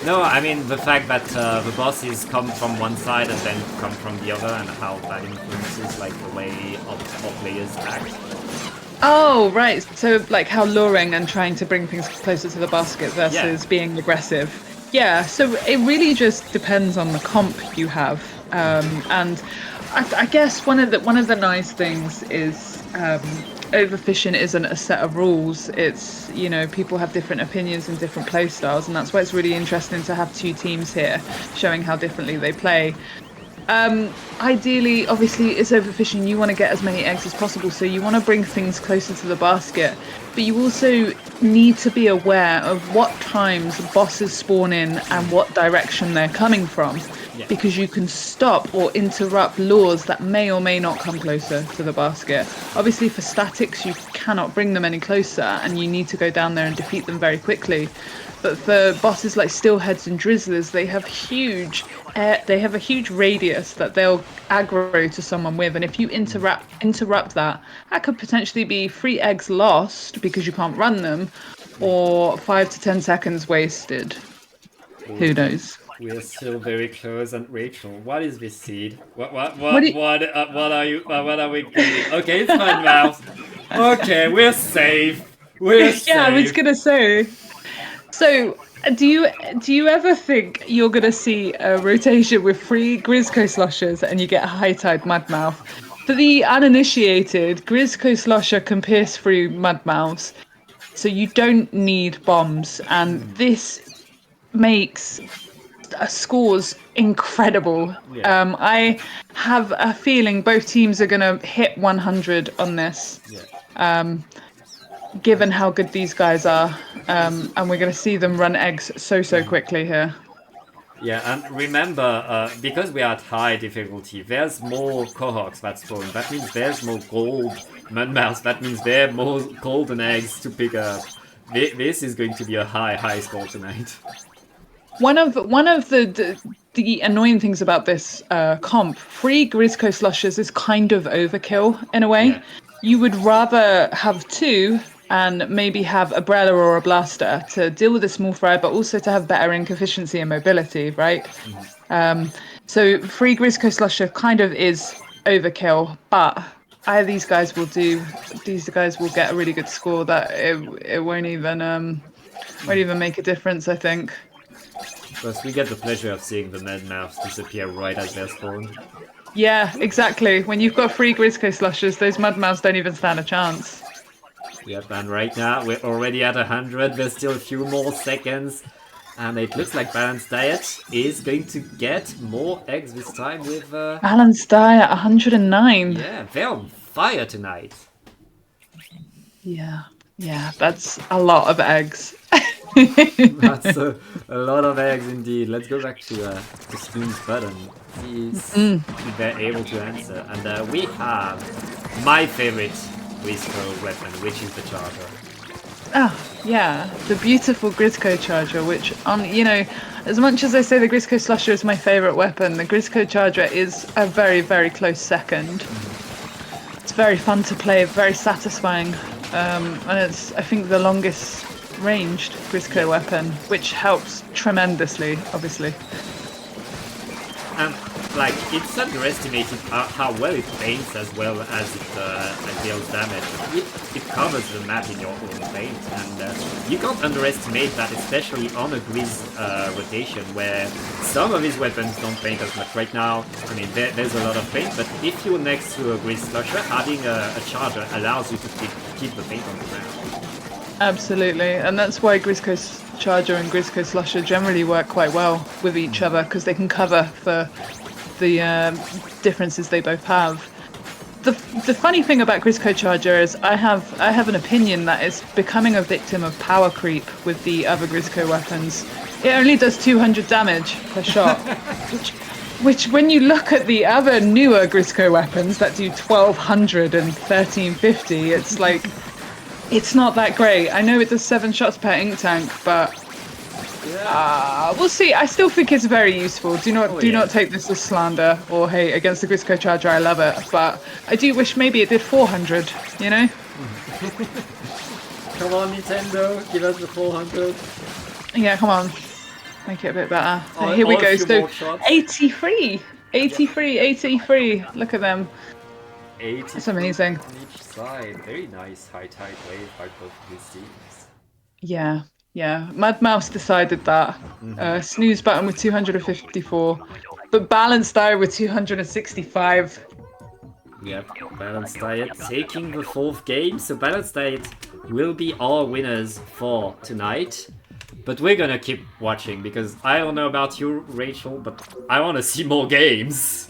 No, I mean the fact that the bosses come from one side and then come from the other, and how that influences like the way all players act. Oh, right. So, like, how luring and trying to bring things closer to the basket versus being aggressive. Yeah, so it really just depends on the comp you have. And I guess one of the nice things is overfishing isn't a set of rules. It's, you know, people have different opinions and different play styles, and that's why it's really interesting to have two teams here showing how differently they play. Ideally, obviously, it's overfishing. You want to get as many eggs as possible, so you want to bring things closer to the basket. But you also need to be aware of what times bosses spawn in and what direction they're coming from, because you can stop or interrupt lures that may or may not come closer to the basket. Obviously, for statics, you cannot bring them any closer, and you need to go down there and defeat them very quickly. But for bosses like Steelheads and Drizzlers, they have a huge radius that they'll aggro to someone with, and if you interrupt that could potentially be 3 eggs lost because you can't run them, or 5 to 10 seconds wasted. Who knows? We are still very close, and Rachel, what is this seed? What are we getting? Okay, it's fine, Mouse. Okay, we're safe. We're safe. Yeah, I was gonna say. So, do you ever think you're gonna see a rotation with 3 Grisco Sloshers and you get a high tide Mudmouth? For the uninitiated, Grisco Slosher can pierce through Mudmouths, so you don't need bombs, and this makes scores incredible. Yeah. I have a feeling both teams are gonna hit 100 on this. Given how good these guys are, and we're going to see them run eggs so quickly here. Yeah, and remember, because we are at high difficulty, there's more Cohogs that spawn. That means there's more gold Mudmouths. That means there are more golden eggs to pick up. This is going to be a high score tonight. One of the annoying things about this comp, 3 Grisco Slushers is kind of overkill in a way. Yeah. You would rather have 2 and maybe have a Brella or a Blaster to deal with a small fry, but also to have better ink efficiency and mobility, right? So 3 Grisco Slusher kind of is overkill, but these guys will get a really good score that it won't even make a difference, I think. Plus, we get the pleasure of seeing the Mudmouths disappear right as they're spawned. Yeah, exactly. When you've got 3 Grisco Slushers, those Mudmouths don't even stand a chance. Yep, and right now we're already at 100. There's still a few more seconds. And it looks like Balanced Diet is going to get more eggs this time with... Balanced Diet, 109. Yeah, they're on fire tonight. Yeah, that's a lot of eggs. That's a lot of eggs indeed. Let's go back to the Snooze Button. If they're able to answer. And we have my favorite Grisco weapon, which is the charger. Oh, yeah, the beautiful Grisco charger, which, as much as I say the Grisco slusher is my favourite weapon, the Grisco charger is a very, very close second. It's very fun to play, very satisfying, and it's, I think, the longest ranged Grisco weapon, which helps tremendously, obviously. And like, it's underestimated how well it paints as well as it deals damage. It covers the map in your own paint, and you can't underestimate that, especially on a Grizz rotation where some of his weapons don't paint as much. Right now, I mean, there's a lot of paint, but if you're next to a Grizz slusher, having a charger allows you to keep the paint on the ground. Absolutely, and that's why Grisco's charger and Grisco slusher generally work quite well with each other, because they can cover for the differences they both have. The funny thing about Grisco charger is I have an opinion that it's becoming a victim of power creep with the other Grisco weapons. It only does 200 damage per shot, which when you look at the other newer Grisco weapons that do 1200 and 1350, it's like, it's not that great. I know it does 7 shots per ink tank, but we'll see. I still think it's very useful. Do not take this as slander or hate against the Grisco charger. I love it, but I do wish maybe it did 400. You know? Come on, Nintendo, give us the 400. Yeah, come on, make it a bit better. Here we go. So 83. Look at them. 80. That's amazing. On each side. Very nice high tide wave by both of these teams. Yeah. Mad Mouse decided that. Snooze Button with 254, but Balanced Diet with 265. Yep, Balanced Diet taking the 4th game. So Balanced Diet will be our winners for tonight. But we're gonna keep watching, because I don't know about you, Rachel, but I want to see more games.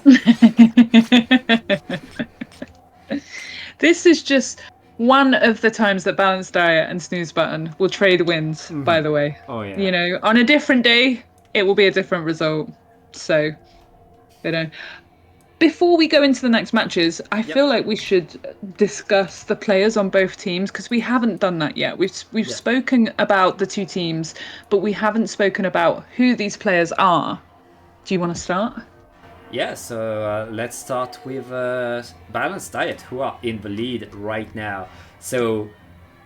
This is just one of the times that Balanced Diet and Snooze Button will trade wins, by the way. Oh, yeah. You know, on a different day, it will be a different result. So, before we go into the next matches, I feel like we should discuss the players on both teams, because we haven't done that yet. We've spoken about the two teams, but we haven't spoken about who these players are. Do you want to start? Yeah, so let's start with Balanced Diet, who are in the lead right now. So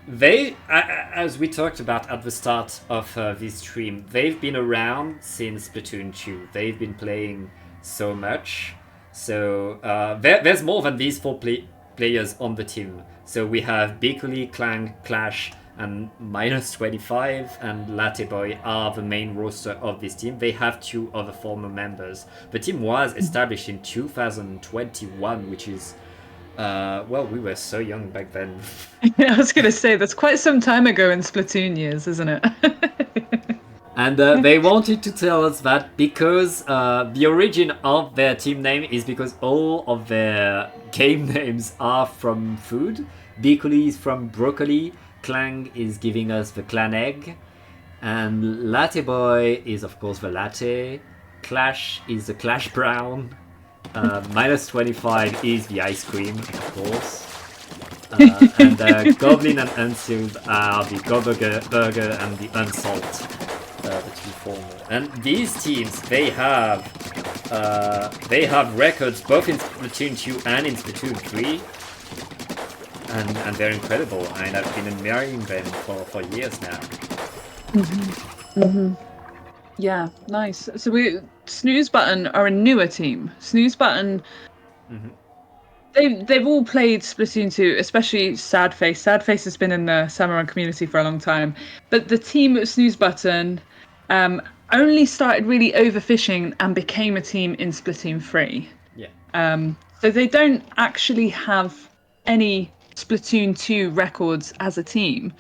they, as we talked about at the start of this stream, they've been around since Splatoon 2. They've been playing so much. So there's more than these 4 players on the team. So we have Bicouli, Clang, Clash, and -25 and latteboi are the main roster of this team. They have 2 other former members. The team was established in 2021, which is, well, we were so young back then. I was going to say, that's quite some time ago in Splatoon years, isn't it? And they wanted to tell us that because the origin of their team name is because all of their game names are from food. Bicouli is from broccoli, Clang is giving us the clan egg, and latteboi is of course the latte, Clash is the Clash brown, -25 is the ice cream, of course. And Goblin and Unsealed are the Go-Burger and the Unsalt, the 2 former. And these teams, they have records both in Splatoon 2 and in Splatoon 3. And they're incredible, and I've been admiring them for years now. Yeah, nice. So Snooze Button are a newer team. Snooze Button, they've all played Splatoon 2, especially Sad Face. Sad Face has been in the Salmon Run community for a long time. But the team at Snooze Button only started really overfishing and became a team in Splatoon 3. Yeah. So they don't actually have any Splatoon 2 records as a team.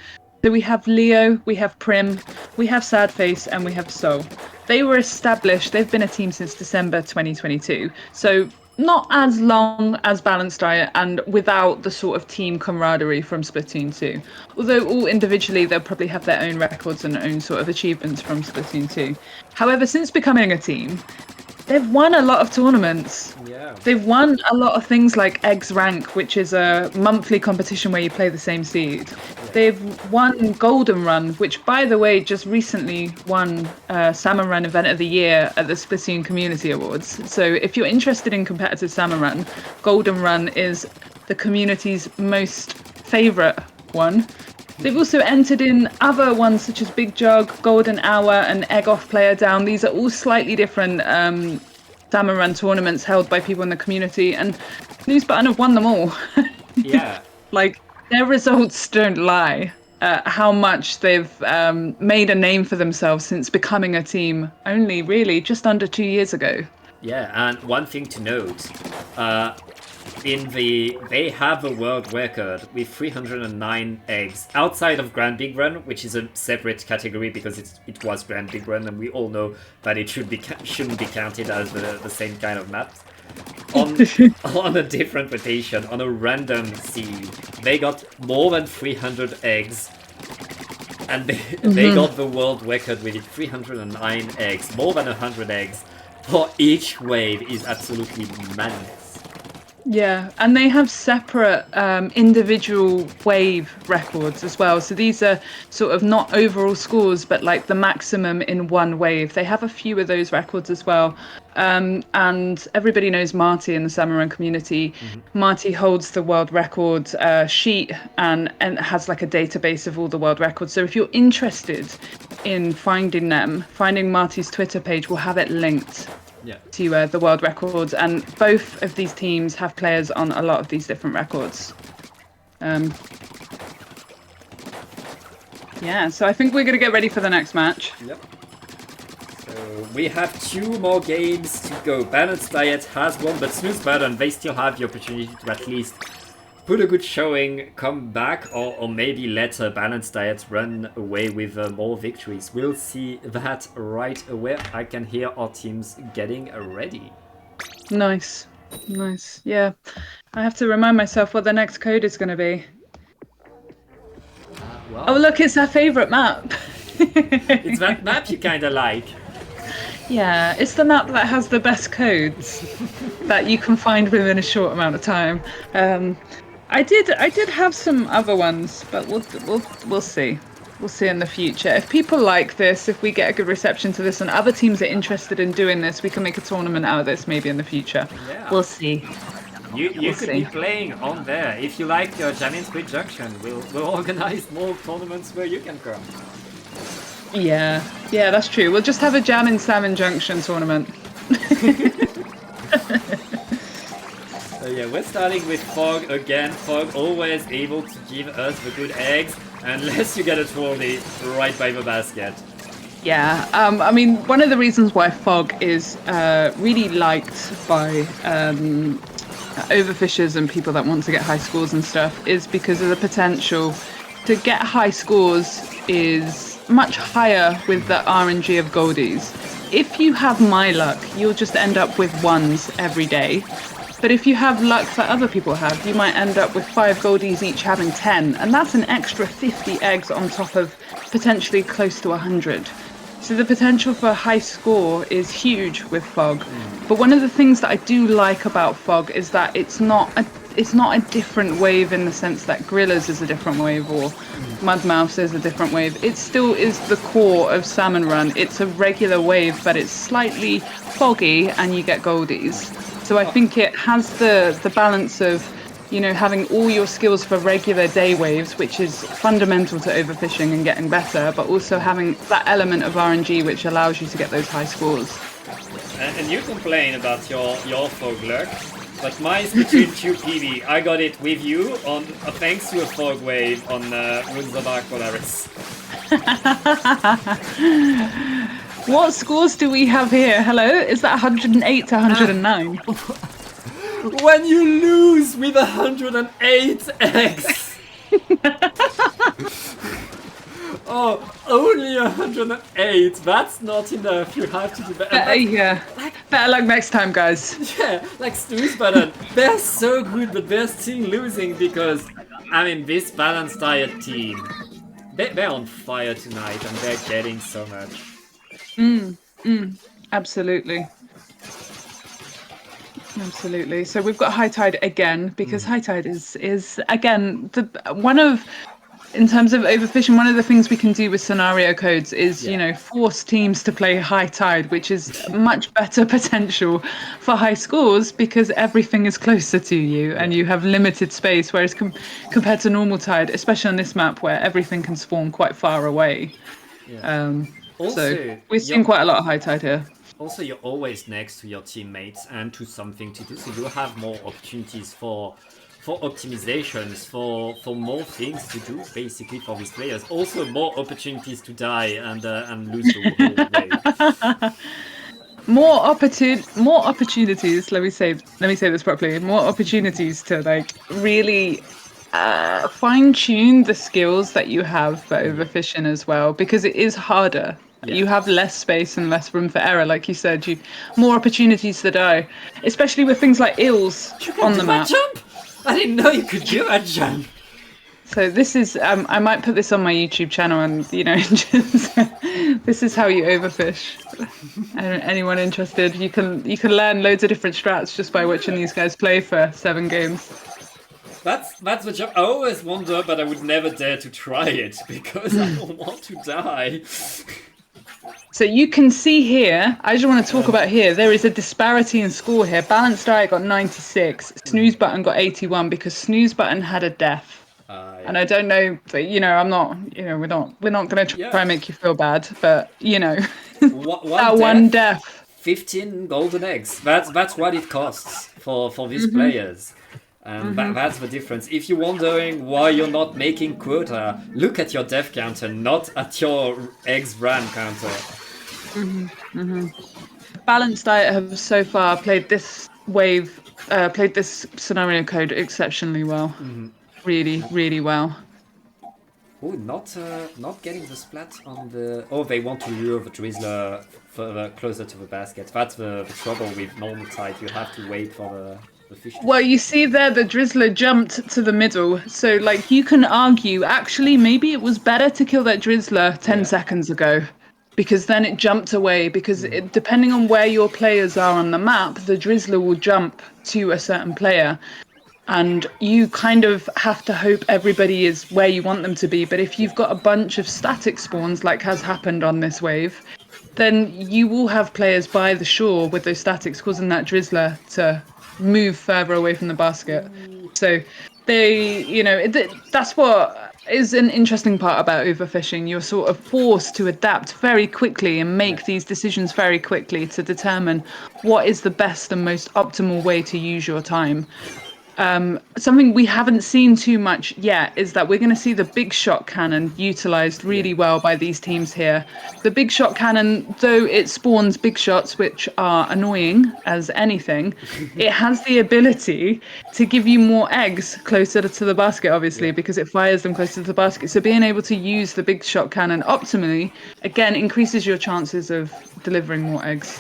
So we have Leo, we have Prim, we have Sadface, and we have Soul. They were established, they've been a team since December 2022. So not as long as Balanced Diet and without the sort of team camaraderie from Splatoon 2. Although all individually they'll probably have their own records and own sort of achievements from Splatoon 2. However, since becoming a team, they've won a lot of tournaments. Yeah. They've won a lot of things like Eggs Rank, which is a monthly competition where you play the same seed. They've won Golden Run, which, by the way, just recently won Salmon Run Event of the Year at the Splatoon Community Awards. So if you're interested in competitive Salmon Run, Golden Run is the community's most favourite one. They've also entered in other ones such as Big Jug, Golden Hour, and Egg Off Player Down. These are all slightly different Salmon Run tournaments held by people in the community, and Snooze Button have won them all. Yeah. Like, their results don't lie. How much they've made a name for themselves since becoming a team only really just under 2 years ago. Yeah, and one thing to note, they have a world record with 309 eggs outside of Grand Big Run, which is a separate category because it was Grand Big Run, and we all know that it shouldn't be counted as the same kind of map. On a different rotation, on a random seed, they got more than 300 eggs, and they got the world record with 309 eggs, more than 100 eggs for each wave is absolutely madness. Yeah, and they have separate individual wave records as well. So these are sort of not overall scores, but like the maximum in one wave. They have a few of those records as well. And everybody knows Marty in the Salmon Run community. Mm-hmm. Marty holds the world record sheet and has like a database of all the world records. So if you're interested in finding Marty's Twitter page will have it linked. Yeah. To the world records, and both of these teams have players on a lot of these different records. Yeah, so I think we're going to get ready for the next match. Yep. So we have 2 more games to go. Balanced Diet has won, but Snooze Button, they still have the opportunity to at least put a good showing, come back, or maybe let Balanced Diet run away with more victories. We'll see that right away. I can hear our teams getting ready. Nice. Yeah. I have to remind myself what the next code is going to be. Well, oh, look, it's our favourite map. It's that map you kind of like. Yeah, it's the map that has the best codes that you can find within a short amount of time. I did have some other ones, but we'll see. We'll see in the future. If people like this, if we get a good reception to this and other teams are interested in doing this, we can make a tournament out of this maybe in the future. Yeah. We'll see. You could be playing on there. If you like Jamin Squid Junction, we'll organize more tournaments where you can come. Yeah, that's true. We'll just have a Jam in Salmon Junction tournament. So yeah, we're starting with Fog again. Fog always able to give us the good eggs, unless you get a trolley right by the basket. Yeah, I mean, one of the reasons why Fog is really liked by overfishers and people that want to get high scores and stuff is because of the potential to get high scores is much higher with the RNG of goldies. If you have my luck, you'll just end up with 1s every day. But if you have luck that other people have, you might end up with 5 goldies each having 10, and that's an extra 50 eggs on top of potentially close to 100. So the potential for a high score is huge with Fog. But one of the things that I do like about Fog is that it's not a different wave in the sense that Gorillas is a different wave or Mudmouths is a different wave. It still is the core of Salmon Run. It's a regular wave, but it's slightly foggy and you get goldies. So I think it has the balance of, you know, having all your skills for regular day waves, which is fundamental to overfishing and getting better, but also having that element of RNG which allows you to get those high scores. And you complain about your fog luck, but mine's between 2 PB. I got it with you on thanks to a fog wave on Moonzabar Polaris. What scores do we have here? Hello? Is that 108 to 109? When you lose with 108 eggs! Oh, only 108. That's not enough. You have to do better. Yeah. Better luck next time, guys. Yeah, like Snooze Button. They're so good, but they're still losing because, I mean, this balanced diet team, they're on fire tonight and they're getting so much. Absolutely. Absolutely. So we've got High Tide again because High Tide is again in terms of overfishing, one of the things we can do with scenario codes is, force teams to play High Tide, which is much better potential for high scores because everything is closer to you and you have limited space. Whereas compared to normal Tide, especially on this map where everything can spawn quite far away. So we've seen quite a lot of High Tide here. Also, you're always next to your teammates and to something to do, so you have more opportunities for optimizations, for more things to do, basically, for these players. Also, more opportunities to die and lose the whole way. More opportunities. Let me say this properly. More opportunities to really fine tune the skills that you have for overfishing as well, because it is harder. Yeah. You have less space and less room for error, like you said. More opportunities to die, especially with things like eels on the map. Jump? I didn't know you could do that jump. So this is I might put this on my YouTube channel, and just, this is how you overfish. Anyone interested? You can learn loads of different strats just by watching these guys play for 7 games. That's the job. I always wonder, but I would never dare to try it because I don't want to die. So you can see here, I just want to talk about here, there is a disparity in score here. Balanced Diet got 96, Snooze Button got 81 because Snooze Button had a death. And I don't know, but I'm not, we're not going to try and make you feel bad, but one death. 15 golden eggs. That's what it costs for these players. And that's the difference. If you're wondering why you're not making quota, look at your death counter, not at your eggs ran counter. Balanced Diet have so far played this wave, played this scenario code exceptionally well. Really, really well. Oh, not getting the splat on the... Oh, they want to lure the Drizzler further closer to the basket. That's the trouble with normal Tide. You have to wait for the fish. Well, you see there, the Drizzler jumped to the middle. So, you can argue, actually, maybe it was better to kill that Drizzler 10 seconds ago. Because then it jumped away. Because depending on where your players are on the map, the Drizzler will jump to a certain player. And you kind of have to hope everybody is where you want them to be. But if you've got a bunch of static spawns, like has happened on this wave, then you will have players by the shore with those statics causing that Drizzler to move further away from the basket. So that's what is an interesting part about overfishing. You're sort of forced to adapt very quickly and make these decisions very quickly to determine what is the best and most optimal way to use your time. Something we haven't seen too much yet is that we're going to see the big shot cannon utilized really well by these teams here. The big shot cannon, though it spawns big shots, which are annoying as anything, it has the ability to give you more eggs closer to the basket, obviously, because it fires them closer to the basket. So being able to use the big shot cannon optimally, again, increases your chances of delivering more eggs.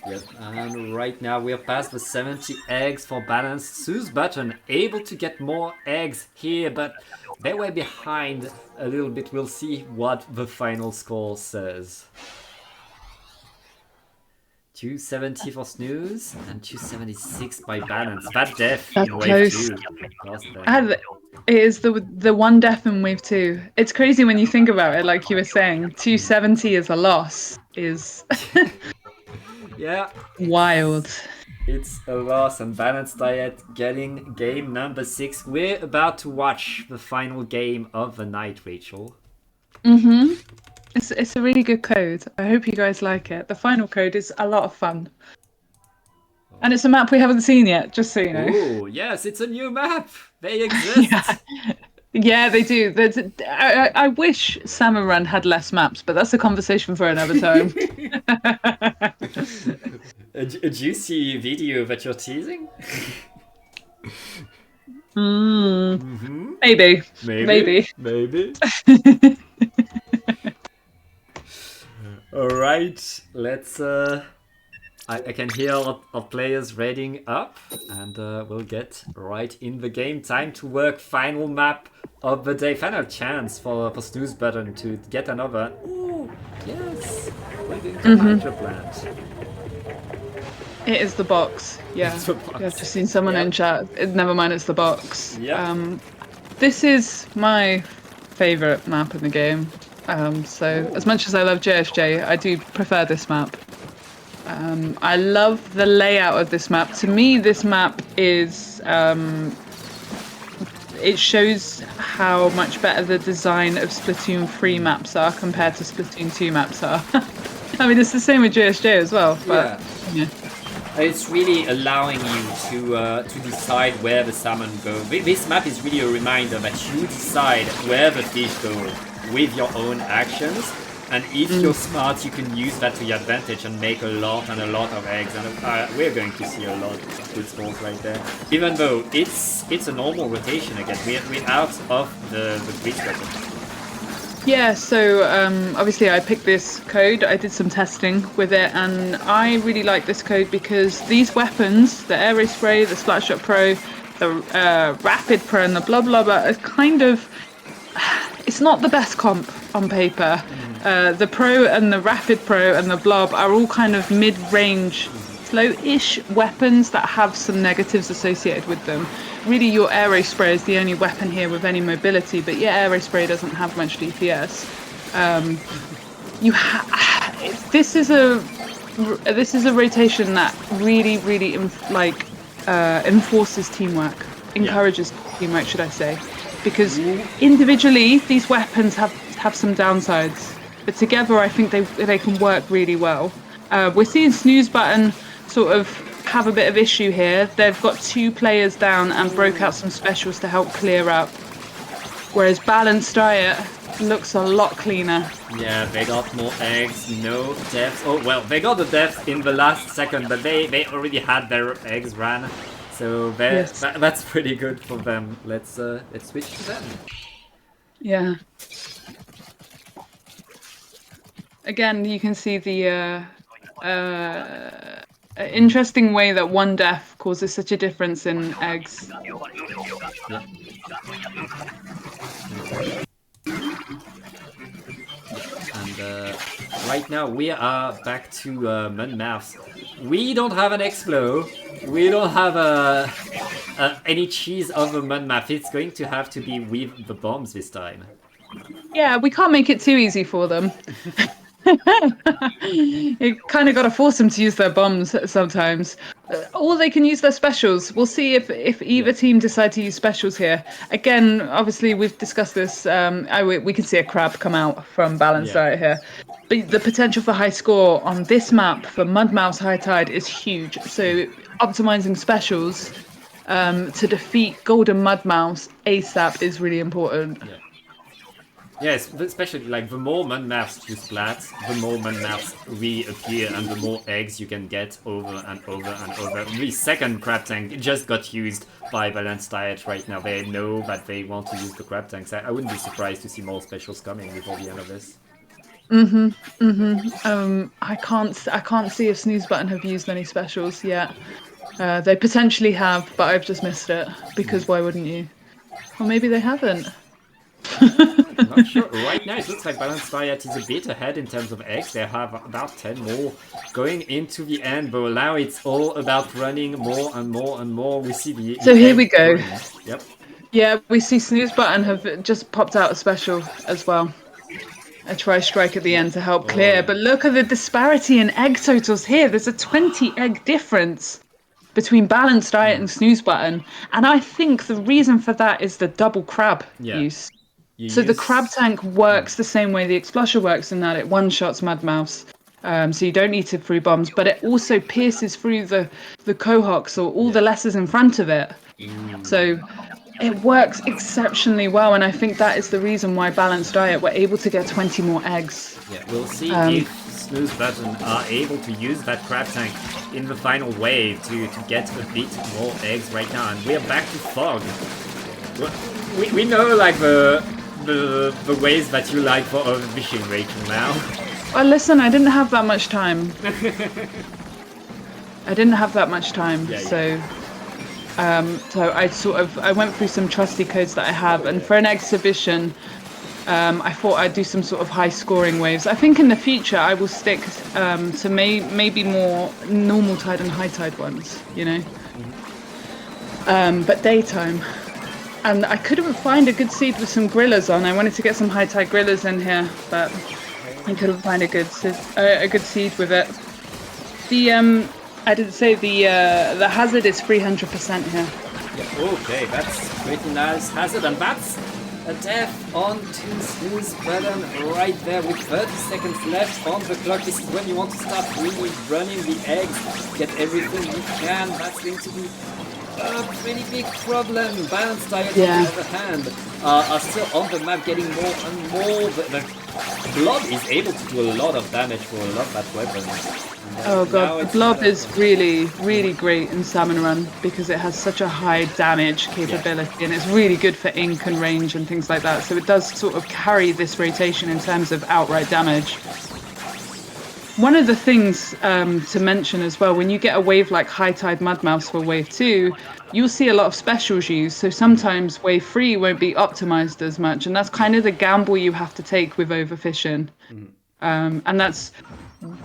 Yep, and right now we're past the 70 eggs for balanced. Snooze Button able to get more eggs here, but they were behind a little bit. We'll see what the final score says. 270 for Snooze and 276 by Balance. That death in wave 2. It is the one death in wave 2. It's crazy when you think about it, like you were saying. 270 is a loss. Yeah. Wild. It's a loss, and Balanced Diet getting game number 6. We're about to watch the final game of the night, Rachel. It's a really good code. I hope you guys like it. The final code is a lot of fun. And it's a map we haven't seen yet, just so you know. Oh, yes, it's a new map. They exist. Yeah, they do. I wish Salmon Run had less maps, but that's a conversation for another time. A juicy video that you're teasing? Maybe. All right, let's I can hear our players readying up, and we'll get right in the game. Time to work final map of the day. Final chance for Snooze Button to get another. Ooh, yes! We're going to Hydro Plant. It is the box. Yeah. It's the box. Yeah, I've just seen someone in chat. Never mind, it's the box. Yeah. This is my favourite map in the game. So as much as I love JSJ, I do prefer this map. I love the layout of this map. To me, this map is it shows how much better the design of Splatoon 3 maps are compared to Splatoon 2 maps are. I mean, it's the same with JSJ as well, but yeah. It's really allowing you to decide where the salmon go. This map is really a reminder that you decide where the fish go with your own actions. And if you're smart, you can use that to your advantage and make a lot of eggs. And we're going to see a lot of good scores right there. Even though it's a normal rotation again, we're out of the grid weapon. Yeah, so obviously I picked this code, I did some testing with it, and I really like this code because these weapons, the Air Ray Spray, the Splatshot Pro, the Rapid Pro and the Blob Lob are kind of, it's not the best comp on paper. The Pro and the Rapid Pro and the Blob are all kind of mid-range, slow-ish weapons that have some negatives associated with them. Really, your Air Ray Spray is the only weapon here with any mobility, but yeah, Air Ray Spray doesn't have much DPS. This is a rotation that really enforces teamwork, encourages teamwork, should I say? Because individually, these weapons have some downsides, but together, I think they can work really well. We're seeing Snooze Button sort of have a bit of issue here. They've got 2 players down and broke out some specials to help clear up. Whereas Balanced Diet looks a lot cleaner. Yeah, they got more eggs, no deaths. Oh, well, they got the deaths in the last second, but they already had their eggs ran. So that's pretty good for them. Let's switch to them. Yeah. Again, you can see the interesting way that one death causes such a difference in eggs. Yeah. And right now we are back to Mudmouths. We don't have an Explo. We don't have any cheese of a Mudmouth. It's going to have to be with the bombs this time. Yeah, we can't make it too easy for them. You kind of got to force them to use their bombs sometimes. Or they can use their specials. We'll see if either team decide to use specials here. Again, obviously, we've discussed this. We can see a crab come out from Balanced Diet here. But the potential for high score on this map for Mudmouse High Tide is huge. So optimizing specials to defeat Golden Mudmouse ASAP is really important. Yeah. Yes, especially like the more Mudmouths you splat, the more Mudmouths reappear and the more eggs you can get over and over and over. The second crab tank just got used by Balanced Diet right now. They know that they want to use the crab tanks. I wouldn't be surprised to see more specials coming before the end of this. I can't see if Snooze Button have used any specials yet. They potentially have, but I've just missed it because why wouldn't you? Or maybe they haven't. Not sure. Right now it looks like Balanced Diet is a bit ahead in terms of eggs. They have about 10 more going into the end, but now it's all about running more and more and more. We see the So here we go. Running. Yep. Yeah, we see Snooze Button have just popped out a special as well. A tri-strike at the end to help clear. But look at the disparity in egg totals here. There's a 20 egg difference between Balanced Diet and Snooze Button. And I think the reason for that is the double crab use. The crab tank works the same way the Explosion works in that it one-shots Mudmouse. So you don't need to through bombs, but it also pierces through the cohocks or all the lessers in front of it. So it works exceptionally well, and I think that is the reason why Balanced Diet were able to get 20 more eggs. Yeah, we'll see if Snooze Button are able to use that crab tank in the final wave to get a bit more eggs right now. And we're back to Fog. We know like the ways that you like for overfishing, Rachel, now. Well, listen, I didn't have that much time. I didn't have that much time, Yeah, so I went through some trusty codes that I have, and for an exhibition, I thought I'd do some sort of high scoring waves. I think in the future I will stick to maybe more normal tide and high tide ones, you know. But daytime. And I couldn't find a good seed with some grillers on. I wanted to get some high tide grillers in here, but I couldn't find a good seed with it. I didn't say the hazard is 300% here. Yeah, okay, that's pretty nice hazard, and that's a death onto Snooze Button right there with 30 seconds left on the clock. This is when you want to start really running the eggs, get everything you can. That's going to be a pretty big problem. Balanced Diet, on the other hand, are still on the map, getting more and more. The blob is able to do a lot of damage for a lot of that weapon. Oh god, the blob is really, really great in Salmon Run because it has such a high damage capability, and it's really good for ink and range and things like that. So it does sort of carry this rotation in terms of outright damage. One of the things to mention as well, when you get a wave like High Tide Mudmouse for wave 2, you'll see a lot of specials used. So sometimes wave 3 won't be optimized as much, and that's kind of the gamble you have to take with overfishing. And that's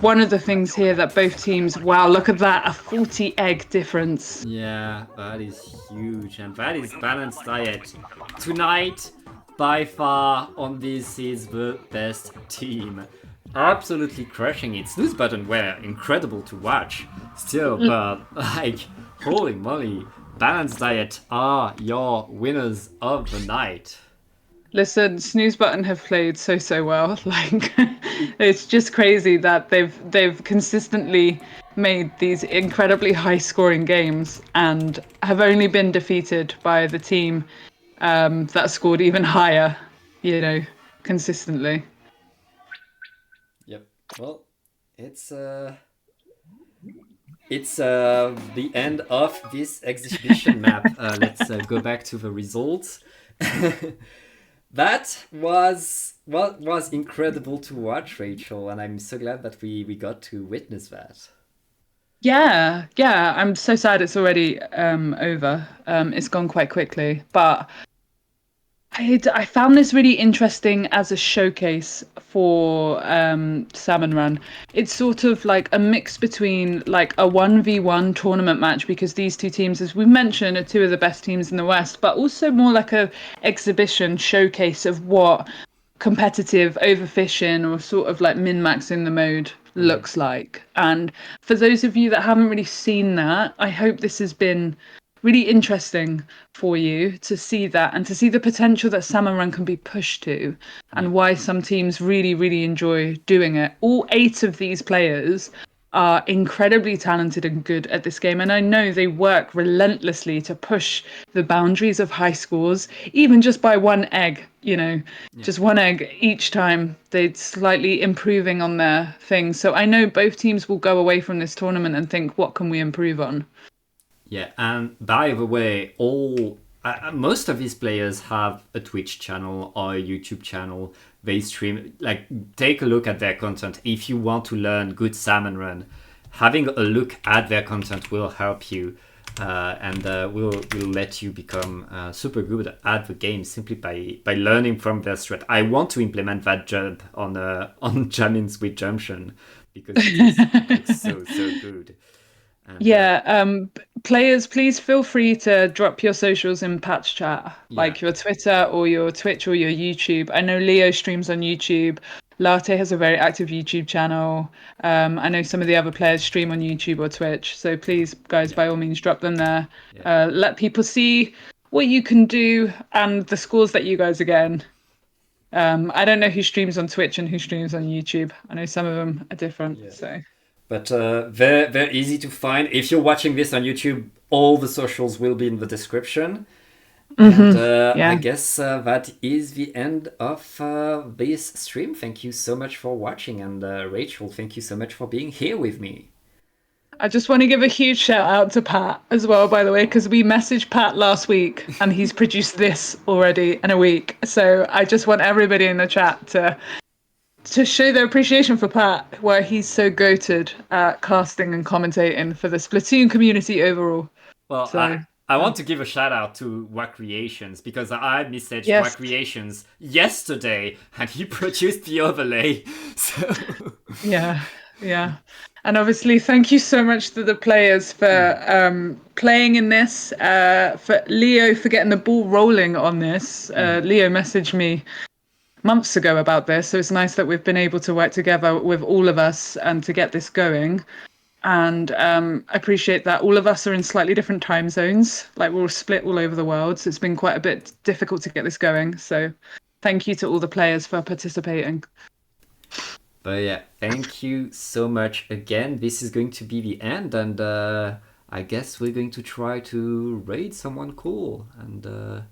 one of the things here that both teams, wow, look at that, a 40 egg difference. Yeah, that is huge, and that is Balanced Diet. Tonight, by far, on this is the best team. Absolutely crushing it. Snooze Button were incredible to watch still, but like, holy moly, Balanced Diet are your winners of the night. Listen, Snooze Button have played so well. Like, it's just crazy that they've consistently made these incredibly high-scoring games and have only been defeated by the team that scored even higher, you know, consistently. Yep. Well, it's the end of this exhibition map. Let's go back to the results. That was incredible to watch, Rachel, and I'm so glad that we got to witness that. Yeah, I'm so sad it's already over. It's gone quite quickly, but I found this really interesting as a showcase for Salmon Run. It's sort of like a mix between like a 1v1 tournament match, because these two teams, as we mentioned, are two of the best teams in the West, but also more like a exhibition showcase of what competitive overfishing or sort of like min-maxing the mode looks like. And for those of you that haven't really seen that, I hope this has been really interesting for you to see that and to see the potential that Salmon Run can be pushed to, and why some teams really, really enjoy doing it. All 8 of these players are incredibly talented and good at this game, and I know they work relentlessly to push the boundaries of high scores, even just by one egg, you know, just one egg each time. They're slightly improving on their things. So I know both teams will go away from this tournament and think, what can we improve on? Yeah, and by the way, most of these players have a Twitch channel or a YouTube channel. They stream. Like, take a look at their content. If you want to learn good Salmon Run, having a look at their content will help you, and will let you become super good at the game simply by learning from their strat. I want to implement that jump on Jamin's with Junction, because it's so good. And, players, please feel free to drop your socials in Patch chat, like your Twitter or your Twitch or your YouTube. I know Leo streams on YouTube. Latte has a very active YouTube channel. I know some of the other players stream on YouTube or Twitch. So please, guys, by all means, drop them there. Let people see what you can do and the scores that you guys are getting. I don't know who streams on Twitch and who streams on YouTube. I know some of them are different. So. But they're easy to find. If you're watching this on YouTube, all the socials will be in the description. And I guess that is the end of this stream. Thank you so much for watching. And Rachel, thank you so much for being here with me. I just want to give a huge shout out to Pat as well, by the way, because we messaged Pat last week and he's produced this already in a week. So I just want everybody in the chat to to show their appreciation for Pat, where he's so goated at casting and commentating for the Splatoon community overall. Well, So, I want to give a shout out to Wack Creations because I messaged yes, Wack Creations yesterday and he produced the overlay. So yeah, yeah. And obviously, thank you so much to the players for playing in this, for Leo for getting the ball rolling on this. Leo messaged me months ago about this, so it's nice that we've been able to work together with all of us and to get this going. And I appreciate that all of us are in slightly different time zones, like we're all split all over the world. So it's been quite a bit difficult to get this going. So thank you to all the players for participating. But yeah, thank you so much again. This is going to be the end, and I guess we're going to try to raid someone cool. And